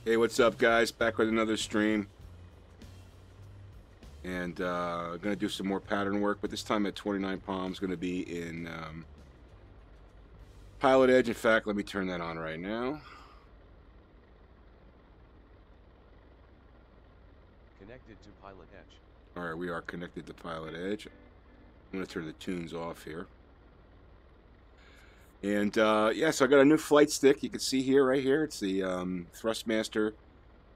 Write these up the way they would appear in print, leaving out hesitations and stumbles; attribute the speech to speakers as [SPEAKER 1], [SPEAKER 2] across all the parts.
[SPEAKER 1] Hey, what's up, guys? Back with another stream, and gonna do some more pattern work, but this time at 29 Palms. Gonna be in PilotEdge. In fact, let me turn that on right now.
[SPEAKER 2] Connected to PilotEdge.
[SPEAKER 1] All right, we are connected to PilotEdge. I'm gonna turn the tunes off here. And yeah, so I got a new flight stick. You can see here, right here. It's the Thrustmaster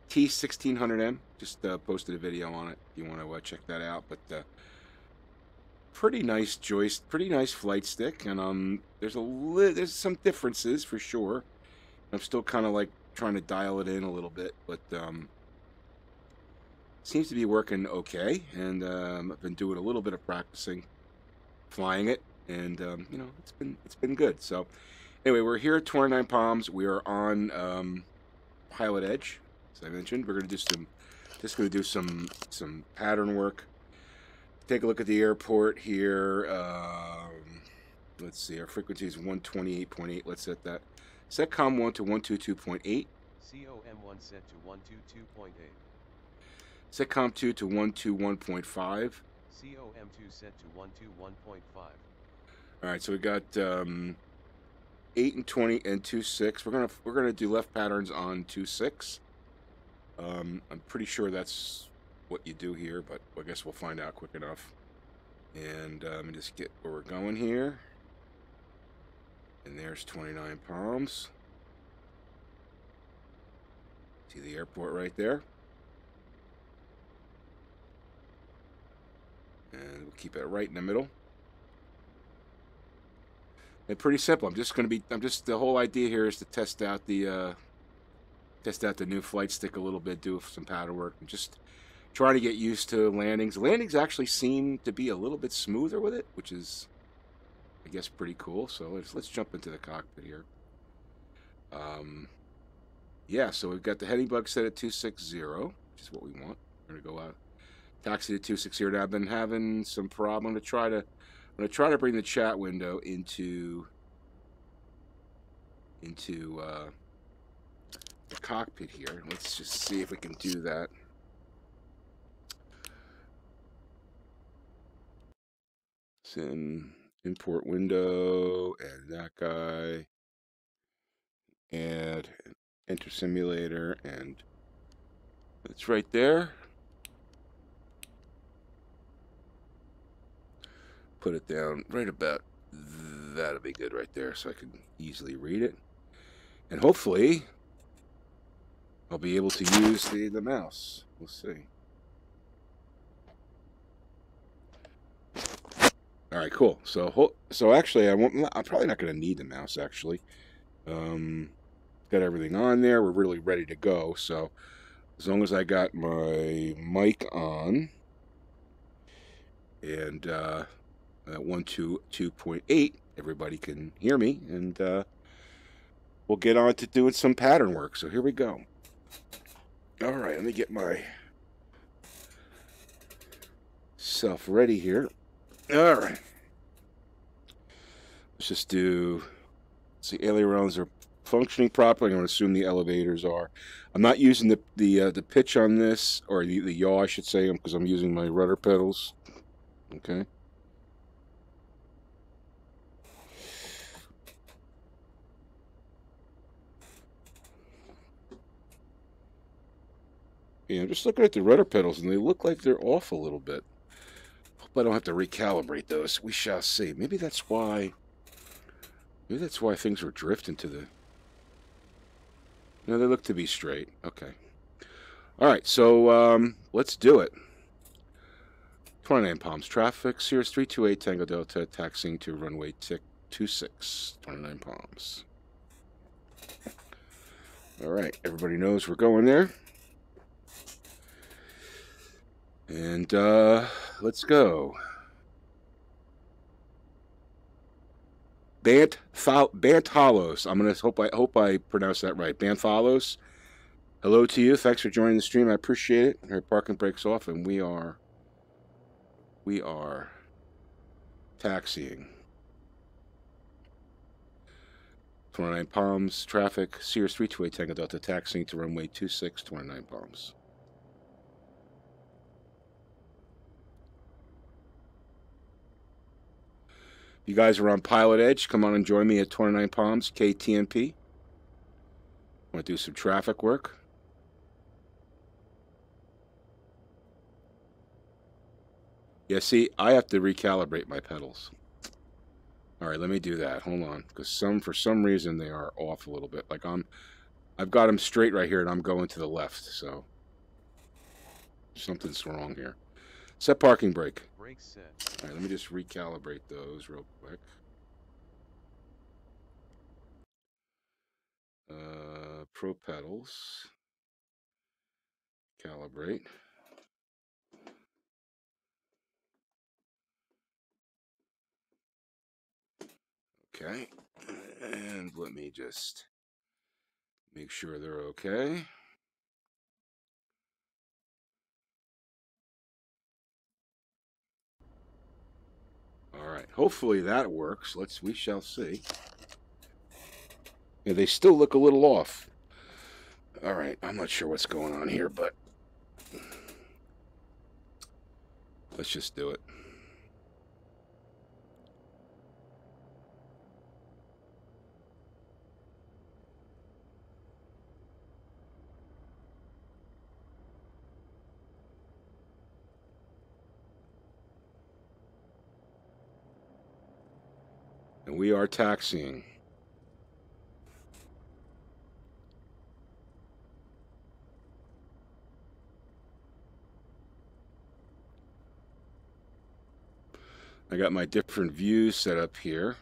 [SPEAKER 1] T1600m. Just posted a video on it if you want to check that out. But pretty nice joist, pretty nice flight stick, and there's some differences for sure. I'm still kind of like trying to dial it in a little bit, but seems to be working okay. And I've been doing a little bit of practicing flying it, and you know, it's been good. So anyway, we're here at 29 Palms. We are on PilotEdge, as I mentioned. We're gonna do some pattern work. Take a look at the airport here. Let's see, our frequency is 128.8. Let's set that. Set COM1 to 122.8.
[SPEAKER 2] COM1 set to 122.8.
[SPEAKER 1] Set COM2 to 121.5.
[SPEAKER 2] COM2 set to 121.5.
[SPEAKER 1] All right, so we got 8 and 20 and 26. We're gonna do left patterns on 26. I'm pretty sure that's what you do here, but I guess we'll find out quick enough. And let me just get where we're going here. And there's 29 Palms. See the airport right there. And we'll keep it right in the middle. And pretty simple. The whole idea here is to test out the new flight stick a little bit, do some pattern work, and just try to get used to landings. Landings actually seem to be a little bit smoother with it, which is, I guess, pretty cool. So let's jump into the cockpit here. Yeah, so we've got the heading bug set at 260, which is what we want. We're gonna go out, taxi to 260. Now I've been having some problem. I'm gonna try to bring the chat window into the cockpit here. Let's just see if we can do that. Import window, and that guy, add enter simulator, and it's right there. Put it down right about, that'll be good right there, so I can easily read it, and hopefully I'll be able to use the mouse. We'll see. All right, cool. So actually, I'm probably not going to need the mouse, actually. Got everything on there. We're really ready to go. So as long as I got my mic on and at 122.8, everybody can hear me, and we'll get on to doing some pattern work. So here we go. All right, let me get my self ready here. All right. Let's just do, see, ailerons are functioning properly. I'm going to assume the elevators are. I'm not using the pitch on this, or the yaw, I should say, because I'm using my rudder pedals. Okay. Yeah, I'm just looking at the rudder pedals, and they look like they're off a little bit. Hope I don't have to recalibrate those. We shall see. Maybe that's why things were drifting to the... No, they look to be straight. Okay. All right, so let's do it. 29 Palms traffic, Cirrus 328 Tango Delta, taxiing to runway 26, 29 Palms. All right, everybody knows we're going there. And let's go. Banthalos. I'm gonna hope I pronounced that right. Banthalos. Hello to you. Thanks for joining the stream. I appreciate it. Our parking brake's off, and we are taxiing. 29 palms, traffic, Cirrus 328 Tango Delta taxiing to runway 26, 29 palms. If you guys are on PilotEdge, come on and join me at 29 palms, KTNP. Want to do some traffic work. Yeah, see, I have to recalibrate my pedals. All right, let me do that. Hold on, because for some reason they are off a little bit. Like I've got them straight right here, and I'm going to the left, so something's wrong here. Set parking brake.
[SPEAKER 2] Brake set.
[SPEAKER 1] All right, let me just recalibrate those real quick. Pro pedals. Calibrate. Okay, and let me just make sure they're okay. All right, hopefully that works. We shall see. Yeah, they still look a little off. All right, I'm not sure what's going on here, but let's just do it. And we are taxiing. I got my different views set up here.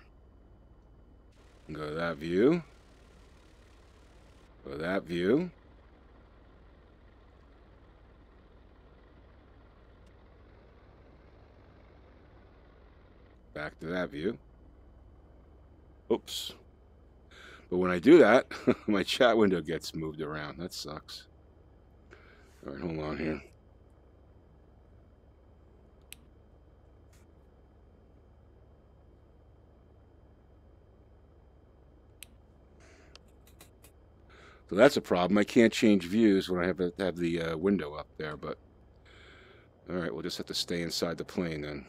[SPEAKER 1] Go to that view. Go to that view. Back to that view. Oops. But when I do that, my chat window gets moved around. That sucks. All right, hold on here. So that's a problem. I can't change views when I have the window up there, but all right, we'll just have to stay inside the plane then.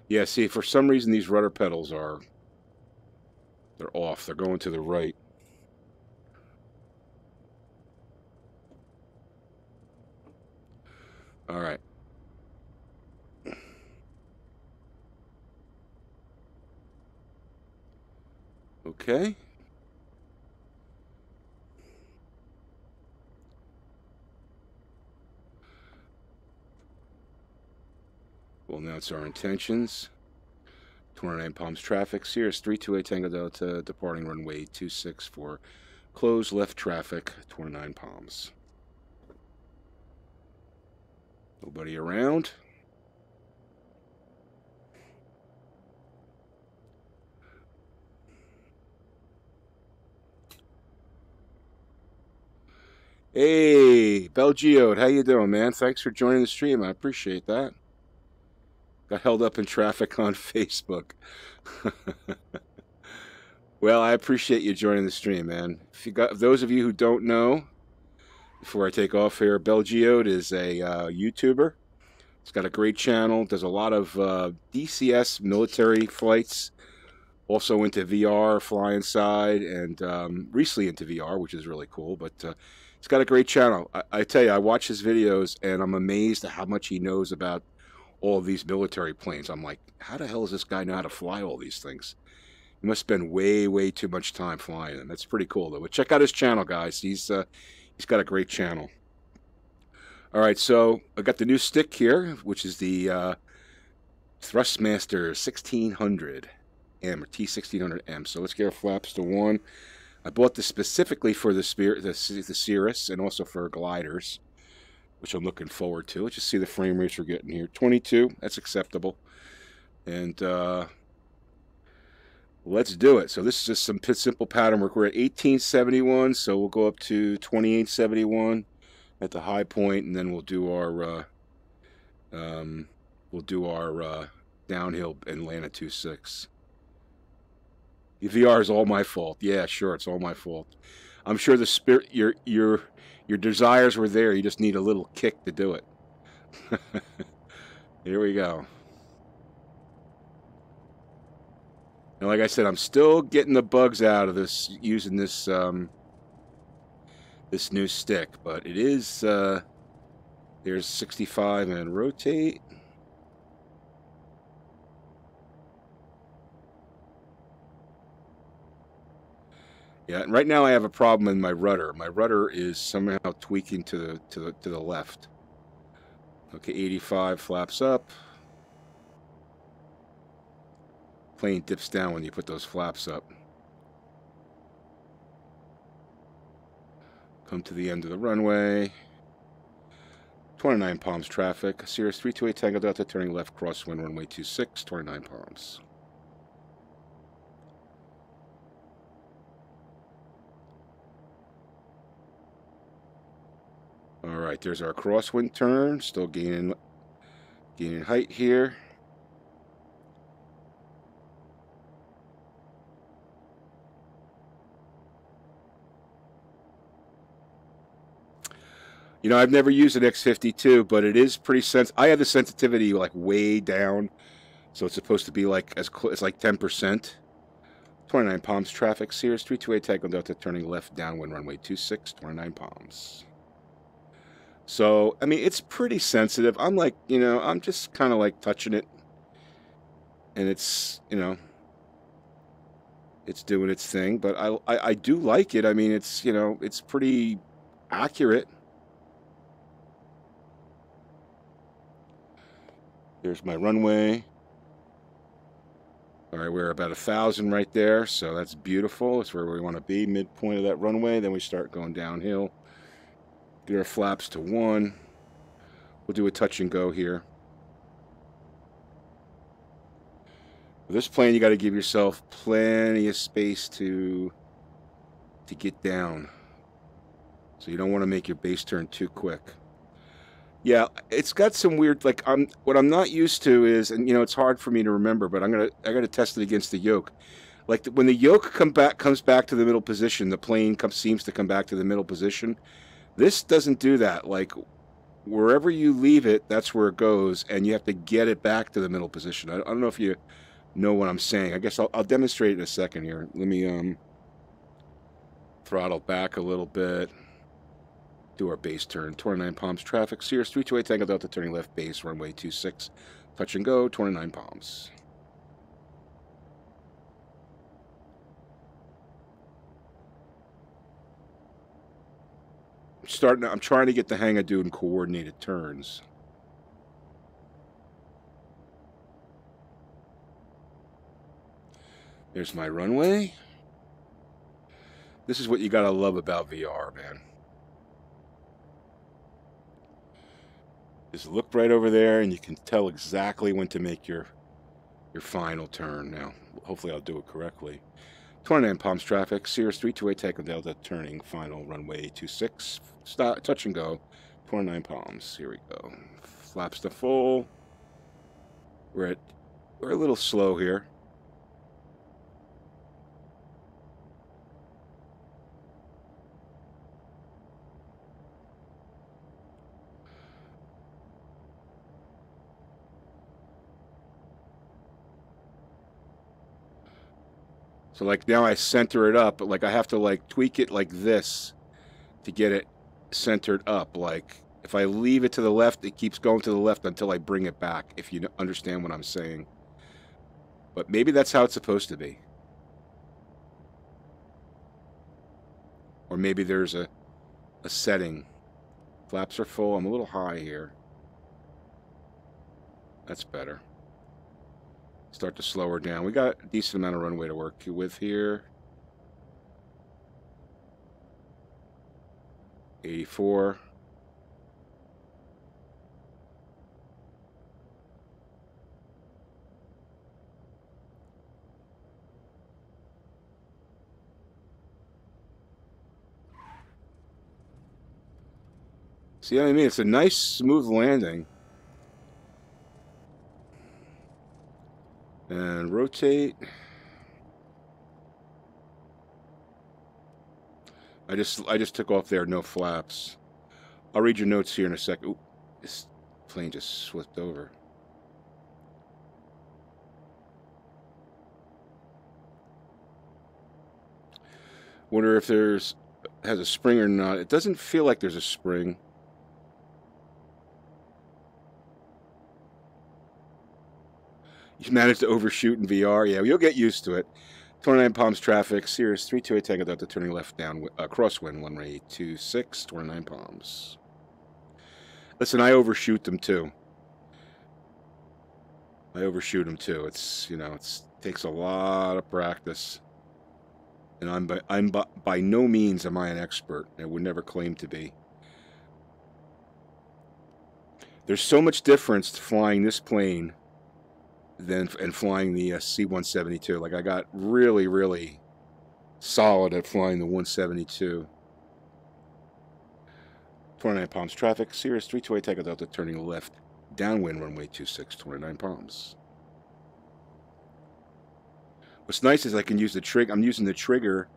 [SPEAKER 1] Yeah, see, for some reason these rudder pedals they're off. They're going to the right. All right. Okay. We'll announce our intentions. 29 Palms traffic, Cirrus 328 Tango Delta, departing runway 26 for closed left traffic, 29 Palms. Nobody around. Hey, Belgiode, how you doing, man? Thanks for joining the stream. I appreciate that. Got held up in traffic on Facebook. Well, I appreciate you joining the stream, man. If those of you who don't know, before I take off here, Belgiode is a YouTuber. He's got a great channel. Does a lot of DCS military flights. Also into VR, fly inside, and recently into VR, which is really cool. But he's got a great channel. I tell you, I watch his videos, and I'm amazed at how much he knows about all of these military planes. I'm like, how the hell does this guy know how to fly all these things? He must spend way, way too much time flying them. That's pretty cool, though. But check out his channel, guys. He's got a great channel. All right, so I got the new stick here, which is the Thrustmaster 1600m or T1600m. So let's get our flaps to 1. I bought this specifically for the Cirrus and also for gliders, which I'm looking forward to. Let's just see the frame rates we're getting here. 22, that's acceptable. And Let's do it. So this is just some simple pattern work. We're at 1871, so we'll go up to 2871 at the high point, and then we'll do our downhill and land at 2.6. The VR is all my fault. Yeah, sure, it's all my fault. I'm sure the spirit, your desires were there. You just need a little kick to do it. Here we go. And like I said, I'm still getting the bugs out of this using this this new stick, but it is there's 65 and rotate. Yeah, and right now I have a problem in my rudder. My rudder is somehow tweaking to the left. Okay, 85 flaps up. Plane dips down when you put those flaps up. Come to the end of the runway. 29 palms traffic. Cirrus 328 Tango Delta turning left crosswind runway 26. 29 palms. All right, there's our crosswind turn. Still gaining height here. You know, I've never used an X52, but it is pretty I have the sensitivity like way down, so it's supposed to be like it's like 10%. 29 palms traffic. Cirrus 328 Tango Delta turning left downwind runway 26. 29 palms. So, I mean, it's pretty sensitive. I'm like, you know, I'm just kind of like touching it, and it's, you know, it's doing its thing. But I do like it. I mean, it's, you know, it's pretty accurate. There's my runway. All right, we're about 1,000 right there, so that's beautiful. It's where we want to be, midpoint of that runway. Then we start going downhill. Get our flaps to 1. We'll do a touch and go here. With this plane, you got to give yourself plenty of space to get down. So you don't want to make your base turn too quick. Yeah, it's got some weird, like, what I'm not used to is, and you know, it's hard for me to remember, but I gotta test it against the yoke. Like when the yoke comes back to the middle position, the plane seems to come back to the middle position. This doesn't do that. Like wherever you leave it, that's where it goes, and you have to get it back to the middle position. I don't know if you know what I'm saying. I guess I'll demonstrate it in a second here. Let me throttle back a little bit. Do our base turn. 29 palms traffic. Cirrus 328 Tango Delta turning left base runway 26. Touch and go. 29 palms. I'm trying to get the hang of doing coordinated turns. There's my runway. This is what you gotta love about VR, man. Just look right over there and you can tell exactly when to make your final turn. Now, hopefully I'll do it correctly. 29 palms traffic. Cirrus 328 Tango Delta turning final runway 26. Stop, touch and go. 29 palms. Here we go. Flaps to full. We're a little slow here. So like now I center it up, but like I have to like tweak it like this to get it centered up. Like if I leave it to the left, it keeps going to the left until I bring it back, if you understand what I'm saying. But maybe that's how it's supposed to be. Or maybe there's a setting. Flaps are full. I'm a little high here. That's better. Start to slow her down. We got a decent amount of runway to work with here. 84. See what I mean? It's a nice, smooth landing. And rotate. I just took off there, no flaps. I'll read your notes here in a second. Oop, this plane just flipped over. Wonder if has a spring or not. It doesn't feel like there's a spring. You managed to overshoot in VR. Yeah, you'll get used to it. 29 palms traffic. Cirrus 328 Tango Delta turning left down. Crosswind 1826. 29 palms. Listen, I overshoot them too. It's, you know, it takes a lot of practice. And I'm by no means am I an expert. I would never claim to be. There's so much difference to flying this plane and flying the C-172. Like, I got really, really solid at flying the 172. 29 palms traffic. Cirrus 328 Tango Delta turning left. Downwind runway 26. 29 palms. What's nice is I can use the trigger. I'm using the trigger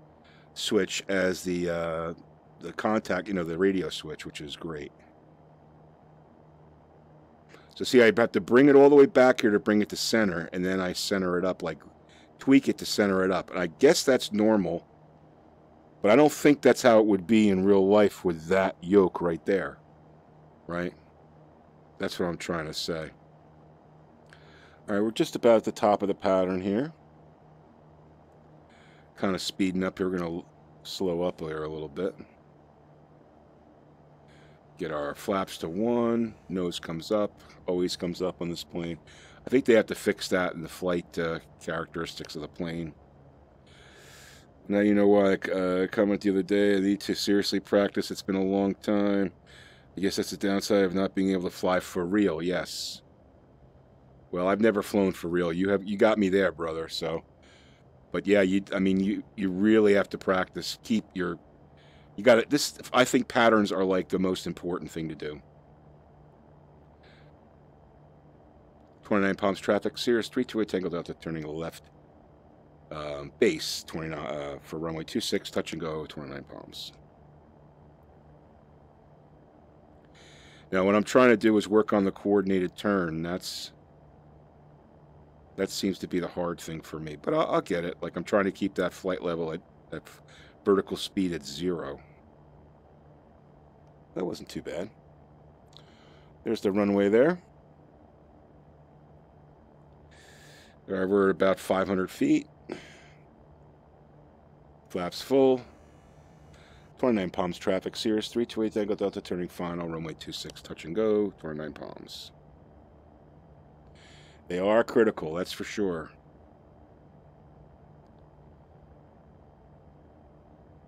[SPEAKER 1] switch as the contact, you know, the radio switch, which is great. So see, I have to bring it all the way back here to bring it to center, and then I center it up, like tweak it to center it up. And I guess that's normal, but I don't think that's how it would be in real life with that yoke right there, right? That's what I'm trying to say. All right, we're just about at the top of the pattern here. Kind of speeding up here. We're going to slow up there a little bit. Get our flaps to 1. Nose comes up. Always comes up on this plane. I think they have to fix that in the flight characteristics of the plane. Now you know why I commented the other day. I need to seriously practice. It's been a long time. I guess that's the downside of not being able to fly for real. Yes. Well, I've never flown for real. You got me there, brother. So, but yeah, you really have to practice. You got it. This, I think patterns are like the most important thing to do. 29 palms traffic. Cirrus 328 Tango Delta turning left. Base 29 for runway 26. Touch and go 29 palms. Now what I'm trying to do is work on the coordinated turn. That seems to be the hard thing for me, but I'll get it. Like, I'm trying to keep that flight level at vertical speed at 0. That wasn't too bad. There's the runway there. We're at about 500 feet. Flaps full. 29 palms traffic. Cirrus 328 Tango Delta turning final. Runway 26 touch and go. 29 palms. They are critical, that's for sure.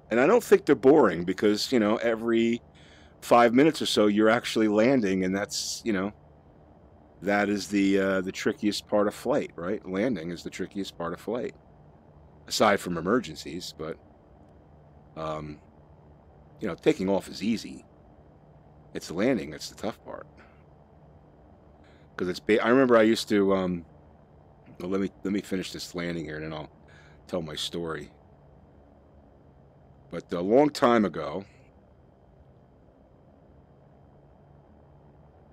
[SPEAKER 1] And I don't think they're boring because, you know, every 5 minutes or so you're actually landing, and that's, you know, that is the trickiest part of flight, right? Landing is the trickiest part of flight, aside from emergencies. But you know, taking off is easy. It's the landing that's the tough part. Because I remember I used to well, let me finish this landing here, and then I'll tell my story. But a long time ago,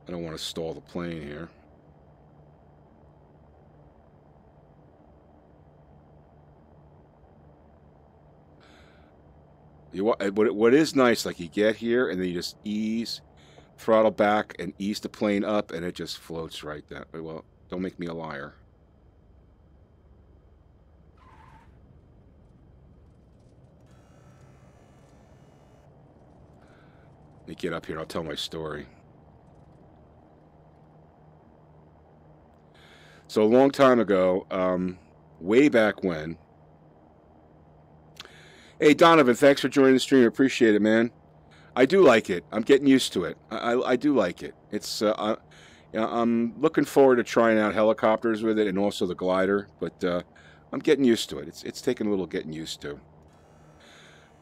[SPEAKER 1] I don't want to stall the plane here. What is nice, like, you get here and then you just ease, throttle back and ease the plane up, and it just floats right down. Well, don't make me a liar. Let me get up here and I'll tell my story. So a long time ago, way back when. Hey, Donovan, thanks for joining the stream. Appreciate it, man. I do like it. I'm getting used to it. I do like it. It's I'm looking forward to trying out helicopters with it and also the glider, but I'm getting used to it. It's taking a little getting used to.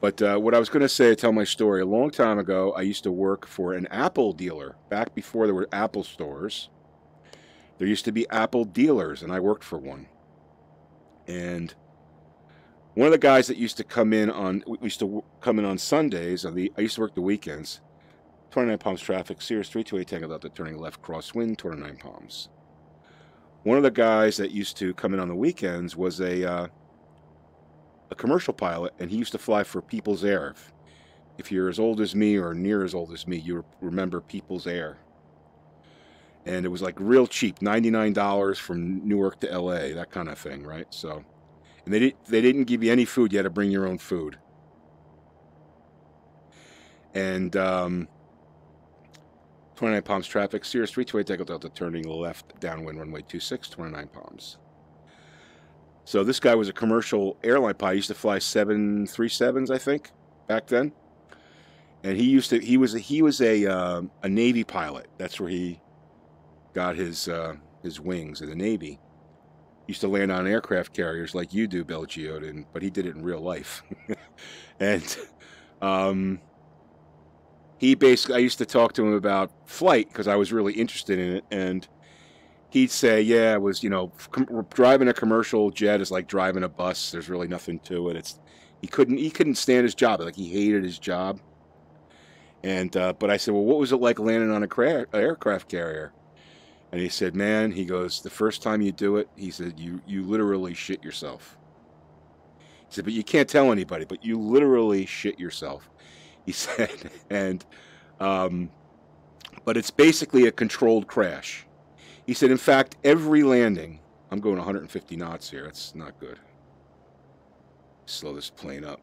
[SPEAKER 1] But what I was going to say, tell my story. A long time ago, I used to work for an Apple dealer. Back before there were Apple stores, there used to be Apple dealers, and I worked for one. And one of the guys that used to come in on, we used to come in on Sundays. I used to work the weekends. 29 Palms traffic, Cirrus 328 Tango Delta, turning left, crosswind, 29 Palms. One of the guys that used to come in on the weekends was a commercial pilot, and he used to fly for People's Air. If you're as old as me or near as old as me, you remember People's Air. And it was like real cheap, $99 from Newark to LA, that kind of thing, right? So, and they didn't give you any food. You had to bring your own food. And 29 Palms traffic, Cirrus 328 Tango Delta, turning left, downwind, runway 26, 29 Palms. So this guy was a commercial airline pilot. He used to fly 737s, I think, back then. And he was a Navy pilot. That's where he got his wings in the Navy. He used to land on aircraft carriers like you do, Belgiote, but he did it in real life. And I used to talk to him about flight because I was really interested in it, and he'd say, yeah, it was, driving a commercial jet is like driving a bus. There's really nothing to it. He couldn't stand his job. Like, he hated his job. And but I said, well, what was it like landing on an aircraft carrier? And he said, man, he goes, the first time you do it, he said, you literally shit yourself. He said, but you can't tell anybody, but you literally shit yourself. He said, and but it's basically a controlled crash. He said, in fact, every landing, I'm going 150 knots here. That's not good. Slow this plane up.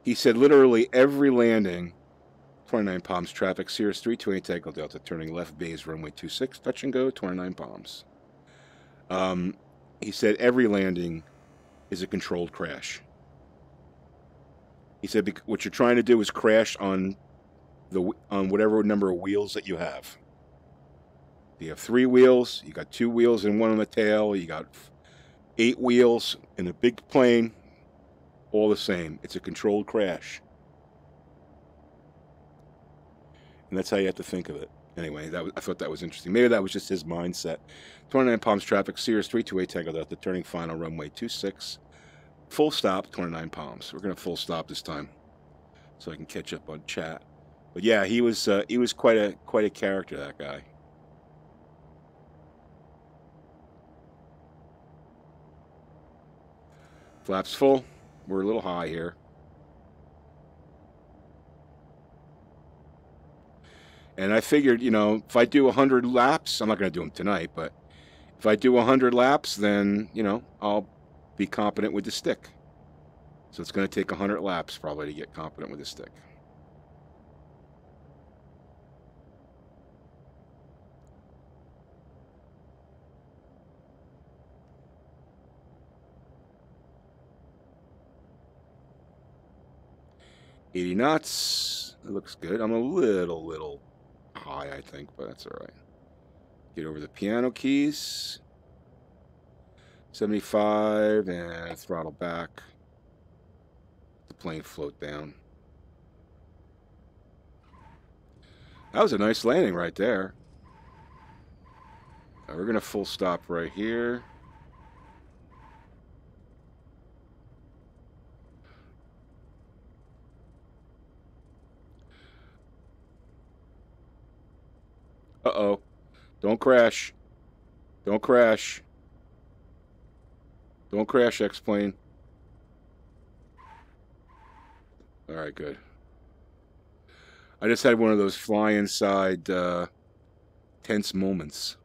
[SPEAKER 1] He said, literally every landing, 29 Palms traffic, Cirrus 328 Tango Delta, turning left base, runway 26, touch and go, 29 Palms. He said, every landing is a controlled crash. He said, what you're trying to do is crash on whatever number of wheels that you have. You have 3 wheels, you got 2 wheels and 1 on the tail, you got 8 wheels in a big plane, all the same. It's a controlled crash. And that's how you have to think of it. Anyway, I thought that was interesting. Maybe that was just his mindset. 29 Palms traffic, Cirrus 328 Tango Delta, turning final, runway 26. Full stop, 29 Palms. We're going to full stop this time so I can catch up on chat. But yeah, he was quite a character, that guy. Flaps full. We're a little high here. And I figured, if I do 100 laps, I'm not going to do them tonight, but if I do 100 laps, then, I'll be competent with the stick. So it's going to take 100 laps probably to get competent with the stick. $80 knots. It looks good. I'm a little high, I think, but that's all right. Get over the piano keys. 75 and throttle back. The plane float down. That was a nice landing right there. We're going to full stop right here. Uh-oh. Don't crash. Don't crash. Don't crash, X-Plane. Alright, good. I just had one of those fly inside tense moments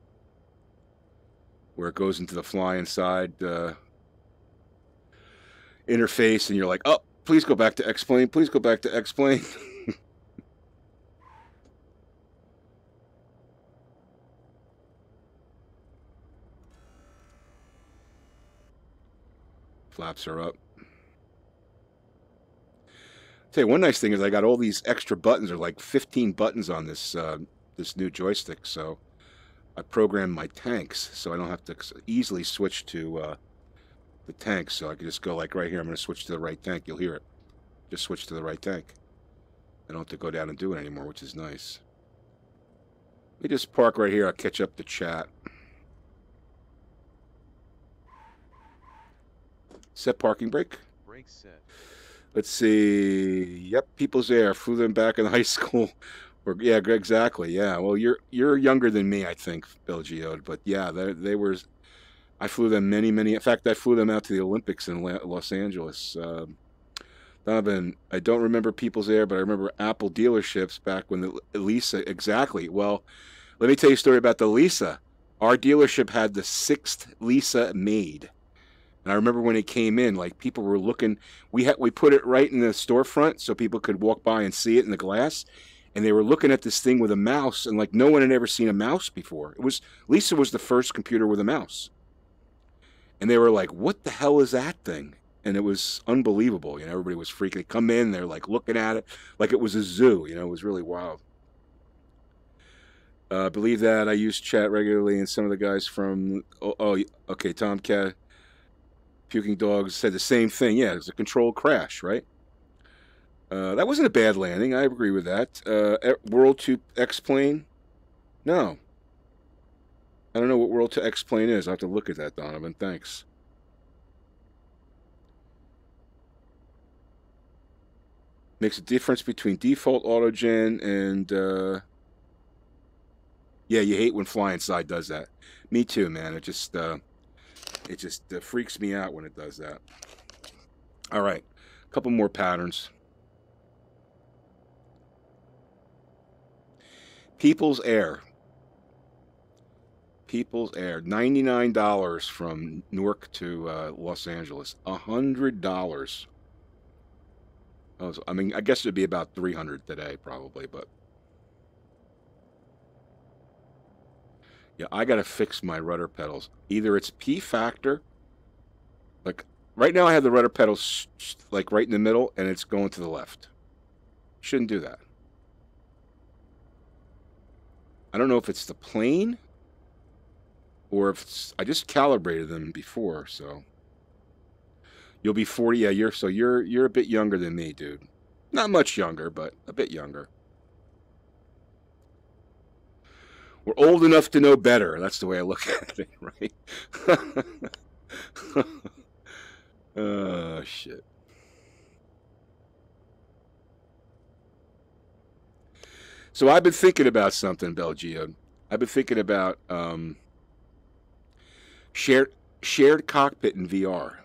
[SPEAKER 1] where it goes into the fly inside interface and you're like, oh, please go back to X-Plane. Please go back to X-Plane. Flaps are up. Tell you, one nice thing is I got all these extra buttons. There are like 15 buttons on this this new joystick, so I programmed my tanks so I don't have to easily switch to the tank, so I can just go like right here. I'm going to switch to the right tank. You'll hear it. Just switch to the right tank. I don't have to go down and do it anymore, which is nice. Let me just park right here. I'll catch up the chat. Set parking brake.
[SPEAKER 2] Brake set.
[SPEAKER 1] Let's see. Yep, People's Air. Flew them back in high school. Or, yeah, exactly. Yeah. Well, you're younger than me, I think, Bill Geode. But yeah, they were. I flew them many. In fact, I flew them out to the Olympics in Los Angeles. Donovan, I don't remember People's Air, but I remember Apple dealerships back when the Lisa. Exactly. Well, let me tell you a story about the Lisa. Our dealership had the 6th Lisa made. And I remember when it came in, like people were looking. We put it right in the storefront so people could walk by and see it in the glass. And they were looking at this thing with a mouse, and like no one had ever seen a mouse before. Lisa was the first computer with a mouse. And they were like, "What the hell is that thing?" And it was unbelievable. You know, everybody was freaking. They come in, they're like looking at it like it was a zoo. You know, it was really wild. I believe that I use chat regularly, and some of the guys from okay, Tomcat. Puking Dogs said the same thing. Yeah, it was a controlled crash, right? That wasn't a bad landing. I agree with that. World to X-Plane? No. I don't know what World to X-Plane is. I'll have to look at that, Donovan. Thanks. Makes a difference between default autogen and... yeah, you hate when FlyInside does that. Me too, man. It just freaks me out when it does that. All right, a couple more patterns. People's Air. People's Air. $99 from Newark to Los Angeles. $100. I mean, I guess it'd be about $300 today, probably, but yeah, I gotta fix my rudder pedals. Either it's P factor, like right now I have the rudder pedals like right in the middle, and it's going to the left. Shouldn't do that. I don't know if it's the plane or if it's, I just calibrated them before, so you'll be 40. Yeah, you're a bit younger than me, dude. Not much younger, but a bit younger. We're old enough to know better. That's the way I look at it, right? Oh, shit. So I've been thinking about something, Belgio. I've been thinking about shared cockpit in VR.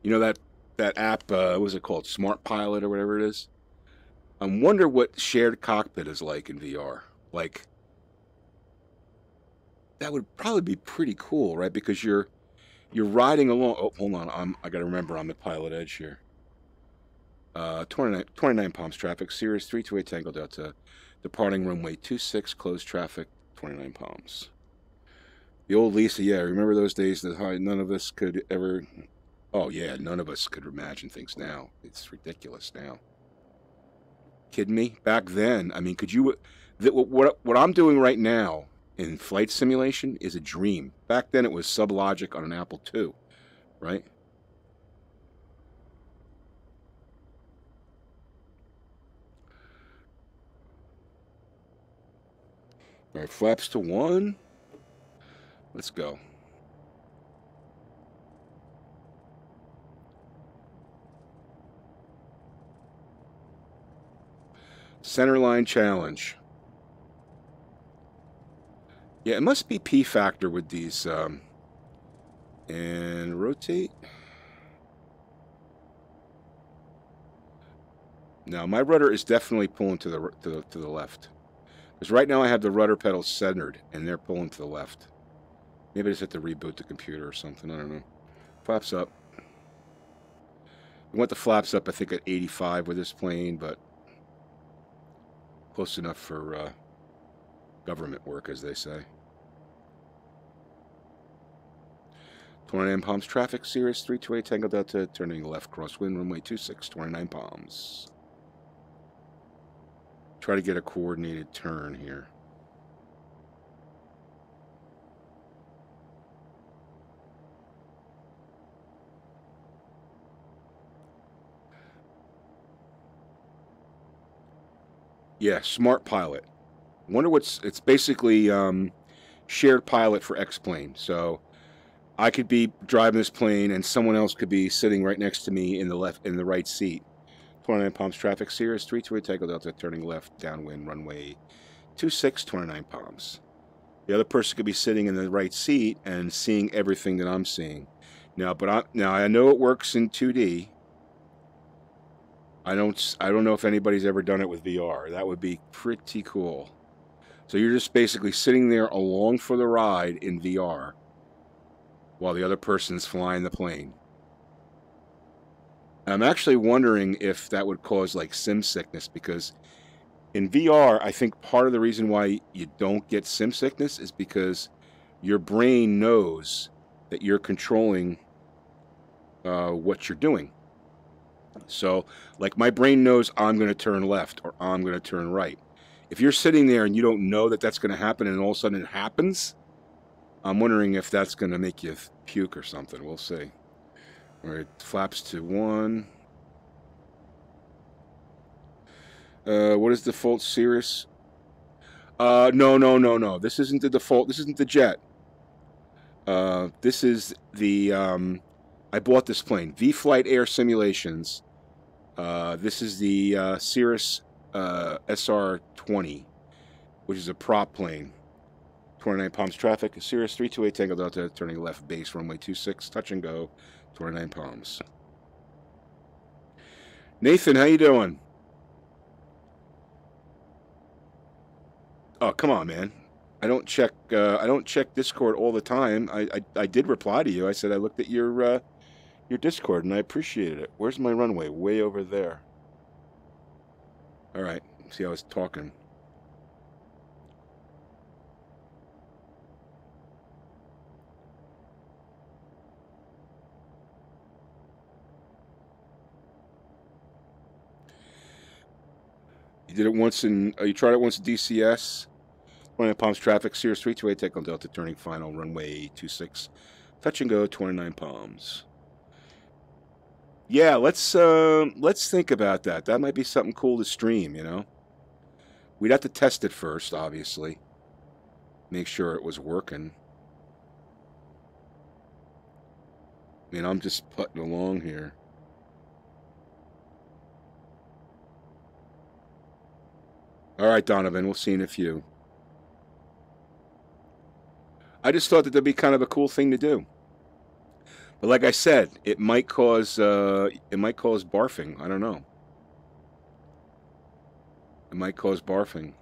[SPEAKER 1] You know that app, what was it called? Smart Pilot or whatever it is? I wonder what shared cockpit is like in VR. Like, that would probably be pretty cool, right? Because you're riding along. Oh, hold on. I got to remember I'm at PilotEdge here. 29 Palms traffic, Cirrus 328 Tango Delta, departing runway 26, closed traffic, 29 Palms. The old Lisa, yeah, remember those days that none of us could ever, oh yeah, none of us could imagine things now. It's ridiculous now. Kidding me? Back then, I mean, could you, what I'm doing right now in flight simulation is a dream. Back then it was Sublogic on an Apple II, right? All right, flaps to 1. Let's go. Centerline challenge. Yeah, it must be P factor with these. And rotate. Now my rudder is definitely pulling to the left. Because right now I have the rudder pedals centered, and they're pulling to the left. Maybe I just have to reboot the computer or something. I don't know. Flaps up. We want the flaps up, I think, at 85 with this plane, but close enough for government work, as they say. 29 Palms traffic, Cirrus 328 Tango Delta, turning left crosswind, runway 26, 29 Palms. Try to get a coordinated turn here. Yeah, Smart Pilot. Wonder what's, it's basically shared pilot for X-Plane. So I could be driving this plane and someone else could be sitting right next to me in the right seat. 29 palms traffic, Cirrus 328 Tango Delta, turning left, downwind, runway 26, 29 palms. The other person could be sitting in the right seat and seeing everything that I'm seeing. Now, now I know it works in 2D. I don't know if anybody's ever done it with VR. That would be pretty cool. So you're just basically sitting there along for the ride in VR while the other person's flying the plane. I'm actually wondering if that would cause like sim sickness, because in VR, I think part of the reason why you don't get sim sickness is because your brain knows that you're controlling what you're doing. So, like, my brain knows I'm going to turn left or I'm going to turn right. If you're sitting there and you don't know that that's going to happen and all of a sudden it happens, I'm wondering if that's going to make you puke or something. We'll see. All right, flaps to 1. What is default Cirrus? No. This isn't the default. This isn't the jet. This is the, I bought this plane. V-Flight Air Simulations. This is the Cirrus SR20, which is a prop plane. 29 palms traffic, Cirrus 328 Tango Delta, turning left base, runway 26, touch and go, 29 palms. Nathan, how you doing? Oh, come on, man. I don't check Discord all the time. I did reply to you. I said I looked at your Discord and I appreciated it. Where's my runway? Way over there. All right. See, I was talking. You did it once in. You tried it once at DCS. 29 palms traffic, Cirrus 328 Tango Delta, turning final, runway 26, touch and go, 29 palms. Yeah, let's think about that. That might be something cool to stream, you know? We'd have to test it first, obviously. Make sure it was working. I mean, I'm just putting along here. All right, Donovan, we'll see in a few. I just thought that that'd be kind of a cool thing to do. But like I said, it might cause barfing. I don't know. It might cause barfing.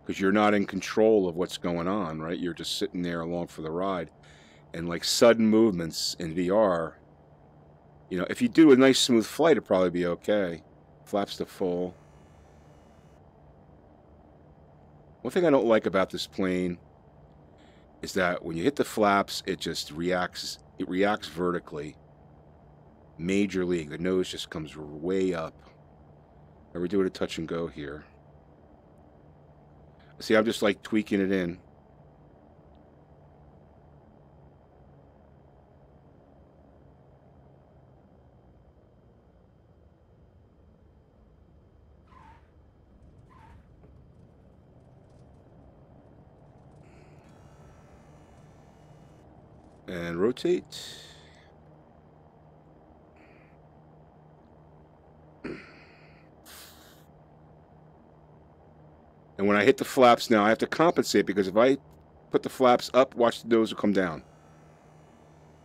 [SPEAKER 1] Because you're not in control of what's going on, right? You're just sitting there along for the ride. And like sudden movements in VR, you know, if you do a nice smooth flight, it'd probably be okay. Flaps to full. One thing I don't like about this plane is that when you hit the flaps, it just reacts. It reacts vertically. Major league. The nose just comes way up. Are we doing a touch and go here? See, I'm just like tweaking it in. And rotate. And when I hit the flaps now, I have to compensate, because if I put the flaps up, watch the nose will come down.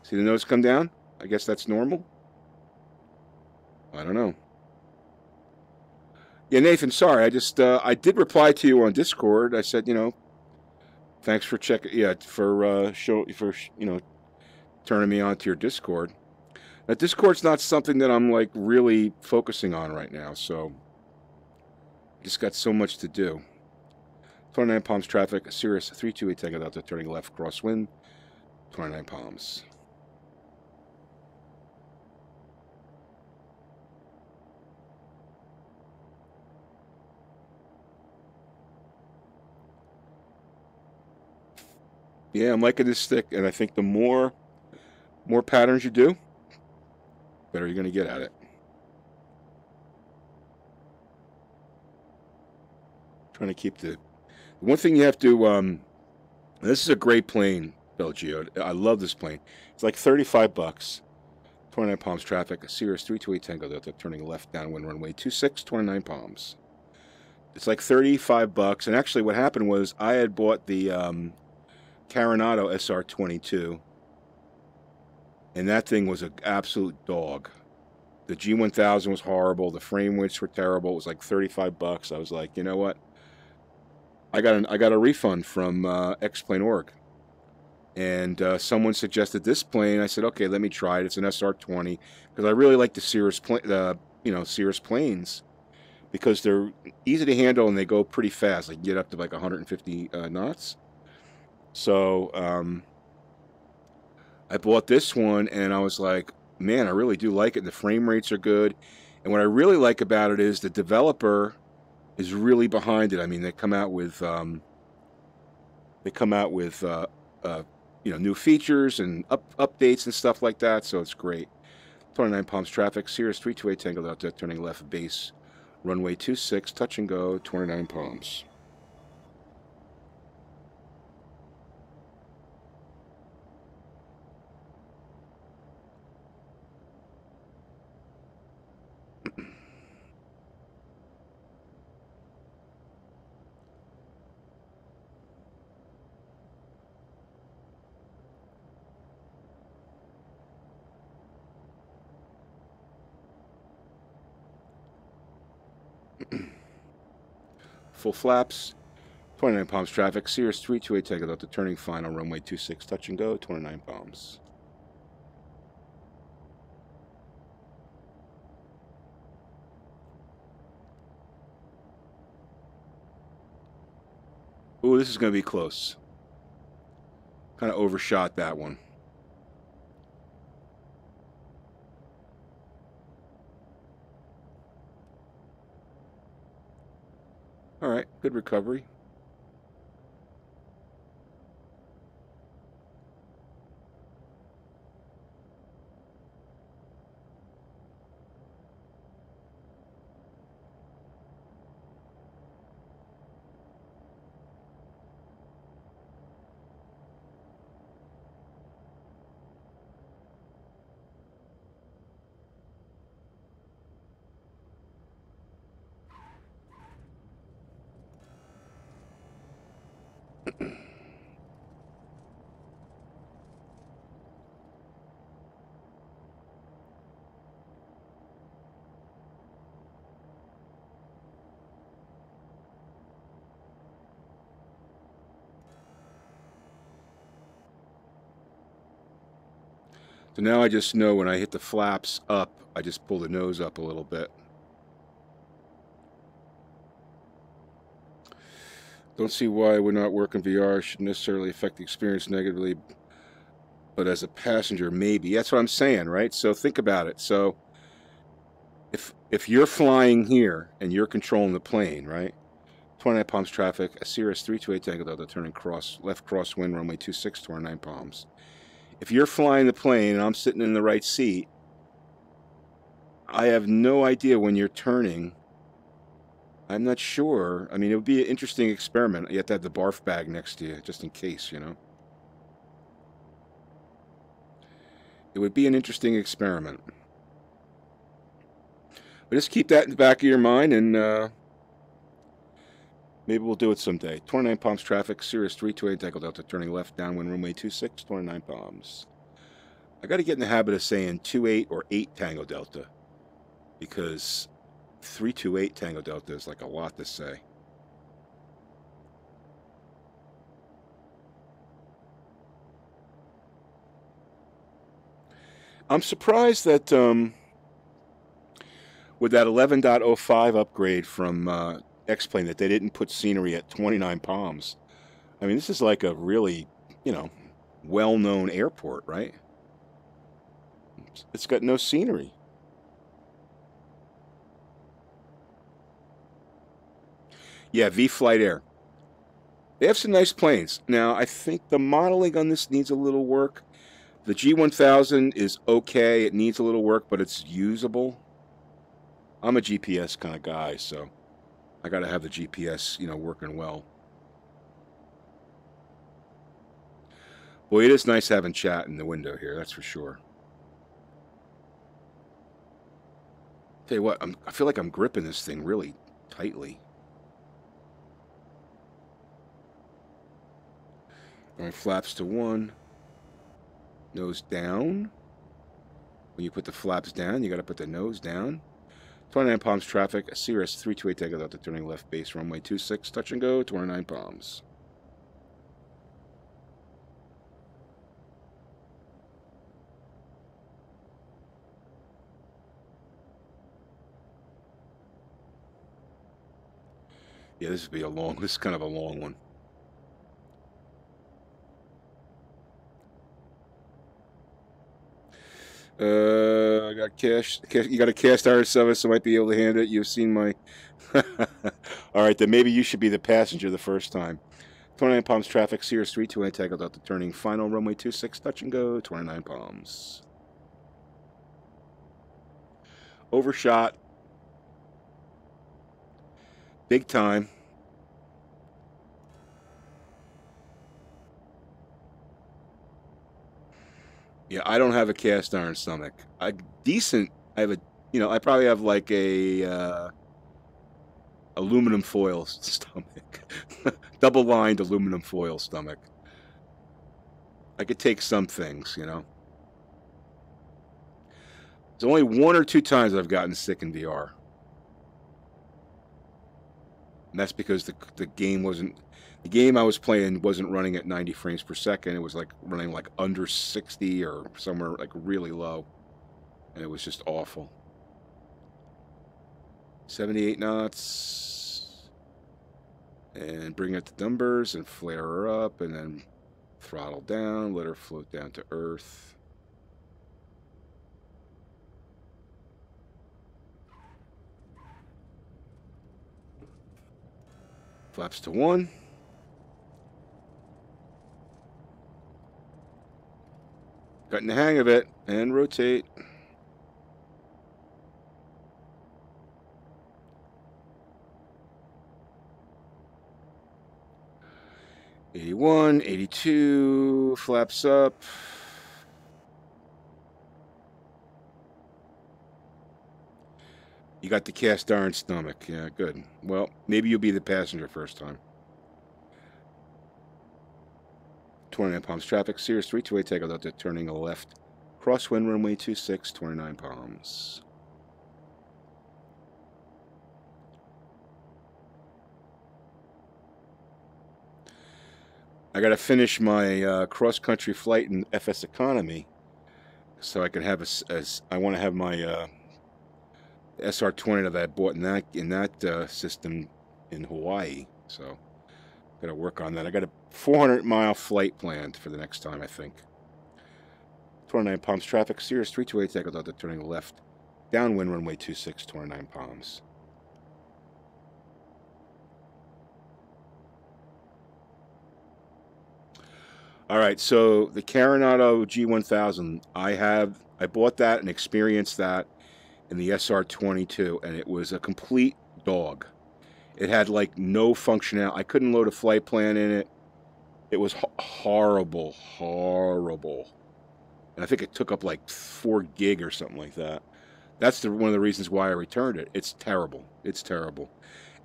[SPEAKER 1] See the nose come down? I guess that's normal. I don't know. Yeah, Nathan, sorry. I did reply to you on Discord. I said, you know, thanks for checking. Yeah, for turning me on to your Discord. Now, Discord's not something that I'm like really focusing on right now, so just got so much to do. 29 palms traffic, Cirrus 328 Tango Delta, turning left crosswind, 29 palms. Yeah, I'm liking this stick, and I think the more patterns you do, better you're going to get at it. Trying to keep the one thing you have to. This is a great plane, Belgio. I love this plane. It's like $35. 29 palms traffic. A Cirrus 328 Tango Delta turning left downwind runway 26, 29 palms. It's like $35. And actually, what happened was I had bought the Coronado SR20, and that thing was an absolute dog. The G1000 was horrible. The frame weights were terrible. It was like $35. I was like, you know what? I got a refund from X-Plane.org, and someone suggested this plane. I said, okay, let me try it. It's an SR20 because I really like the Cirrus Cirrus planes because they're easy to handle and they go pretty fast. They get up to like 150 knots. So I bought this one, and I was like, man, I really do like it. The frame rates are good, and what I really like about it is the developer is really behind it. I mean, they come out with new features and updates and stuff like that. So it's great. 29 palms traffic. Cirrus 328 Tango Delta turning left base runway 26 touch and go 29 palms. Full flaps, 29 palms traffic, Cirrus 328 Tango Delta turning final, runway 26, touch and go, 29 palms. Ooh, this is going to be close. Kind of overshot that one. All right, good recovery. So now I just know when I hit the flaps up, I just pull the nose up a little bit. Don't see why it would not work in VR. Shouldn't necessarily affect the experience negatively, but as a passenger, maybe. That's what I'm saying, right? So think about it. So if you're flying here and you're controlling the plane, right? 29 palms traffic, a Cirrus 328 Tango Delta turning left crosswind runway 26, 29 palms. If you're flying the plane and I'm sitting in the right seat, I have no idea when you're turning. I'm not sure. I mean, it would be an interesting experiment. You have to have the barf bag next to you, just in case, you know. It would be an interesting experiment. But just keep that in the back of your mind, and maybe we'll do it someday. 29 palms traffic, Cirrus 328 Tango Delta turning left downwind runway 26, 29 palms. I got to get in the habit of saying 28 or 8 Tango Delta, because 328 Tango Delta is like a lot to say. I'm surprised that with that 11.05 upgrade from X-Plane that they didn't put scenery at 29 palms. I mean, this is like a really, well-known airport, right? It's got no scenery. Yeah, V-Flight Air. They have some nice planes. Now, I think the modeling on this needs a little work. The G1000 is okay. It needs a little work, but it's usable. I'm a GPS kind of guy, so I got to have the GPS, you know, working well. Boy, it is nice having chat in the window here, that's for sure. Tell you what, I feel like I'm gripping this thing really tightly. All right, flaps to 1. Nose down. When you put the flaps down, you got to put the nose down. 29 palms traffic, a Cirrus 328 takeoff out the turning left base, runway 26, touch and go, 29 palms. Yeah, this is kind of a long one. I got cash. You got a cast iron service, so I might be able to handle it. You've seen my. All right, then maybe you should be the passenger the first time. 29 palms traffic, Cirrus 328 takeoff out the turning final, runway 26, touch and go, 29 palms. Overshot. Big time. Yeah, I don't have a cast iron stomach. I have a, you know, I probably have like a aluminum foil stomach. Double-lined aluminum foil stomach. I could take some things, you know. There's only 1 or 2 times I've gotten sick in VR. And that's because the game I was playing wasn't running at 90 frames per second. It was like running like under 60 or somewhere like really low. And it was just awful. 78 knots. And bring it to numbers and flare her up and then throttle down, let her float down to earth. Flaps to 1. Getting the hang of it, and rotate. '81, '82, flaps up. You got the cast iron stomach. Yeah, good. Well, maybe you'll be the passenger first time. 29 palms traffic, Cirrus 328 takeoff out to turning left. Crosswind runway 26, 29 palms. I got to finish my cross-country flight in FS economy, so I can have I want to have my SR20 that I bought in that system in Hawaii. So got to work on that. I got a 400-mile flight planned for the next time, I think. 29 palms traffic, Cirrus 328 takeoff out to turning left. Downwind runway 26, 29 palms. All right, so the Coronado G1000, I bought that and experienced that in the SR22, and it was a complete dog. It had like no functionality. I couldn't load a flight plan in it. It was horrible, horrible. And I think it took up like 4 gig or something like that. That's one of the reasons why I returned it. It's terrible. It's terrible.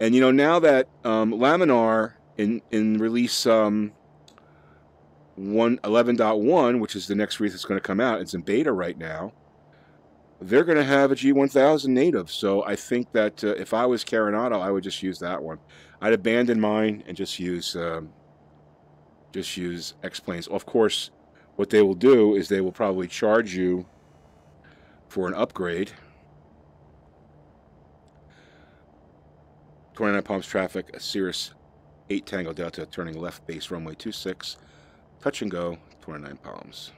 [SPEAKER 1] And you know, now that Laminar in release 11.1, which is the next release that's going to come out, it's in beta right now. They're going to have a G1000 native, so I think that if I was Coronado, I would just use that one. I'd abandon mine and just use X-Planes. Of course, what they will do is they will probably charge you for an upgrade. 29 palms traffic, a Cirrus 8 Tango Delta turning left base runway 26, touch and go, 29 palms.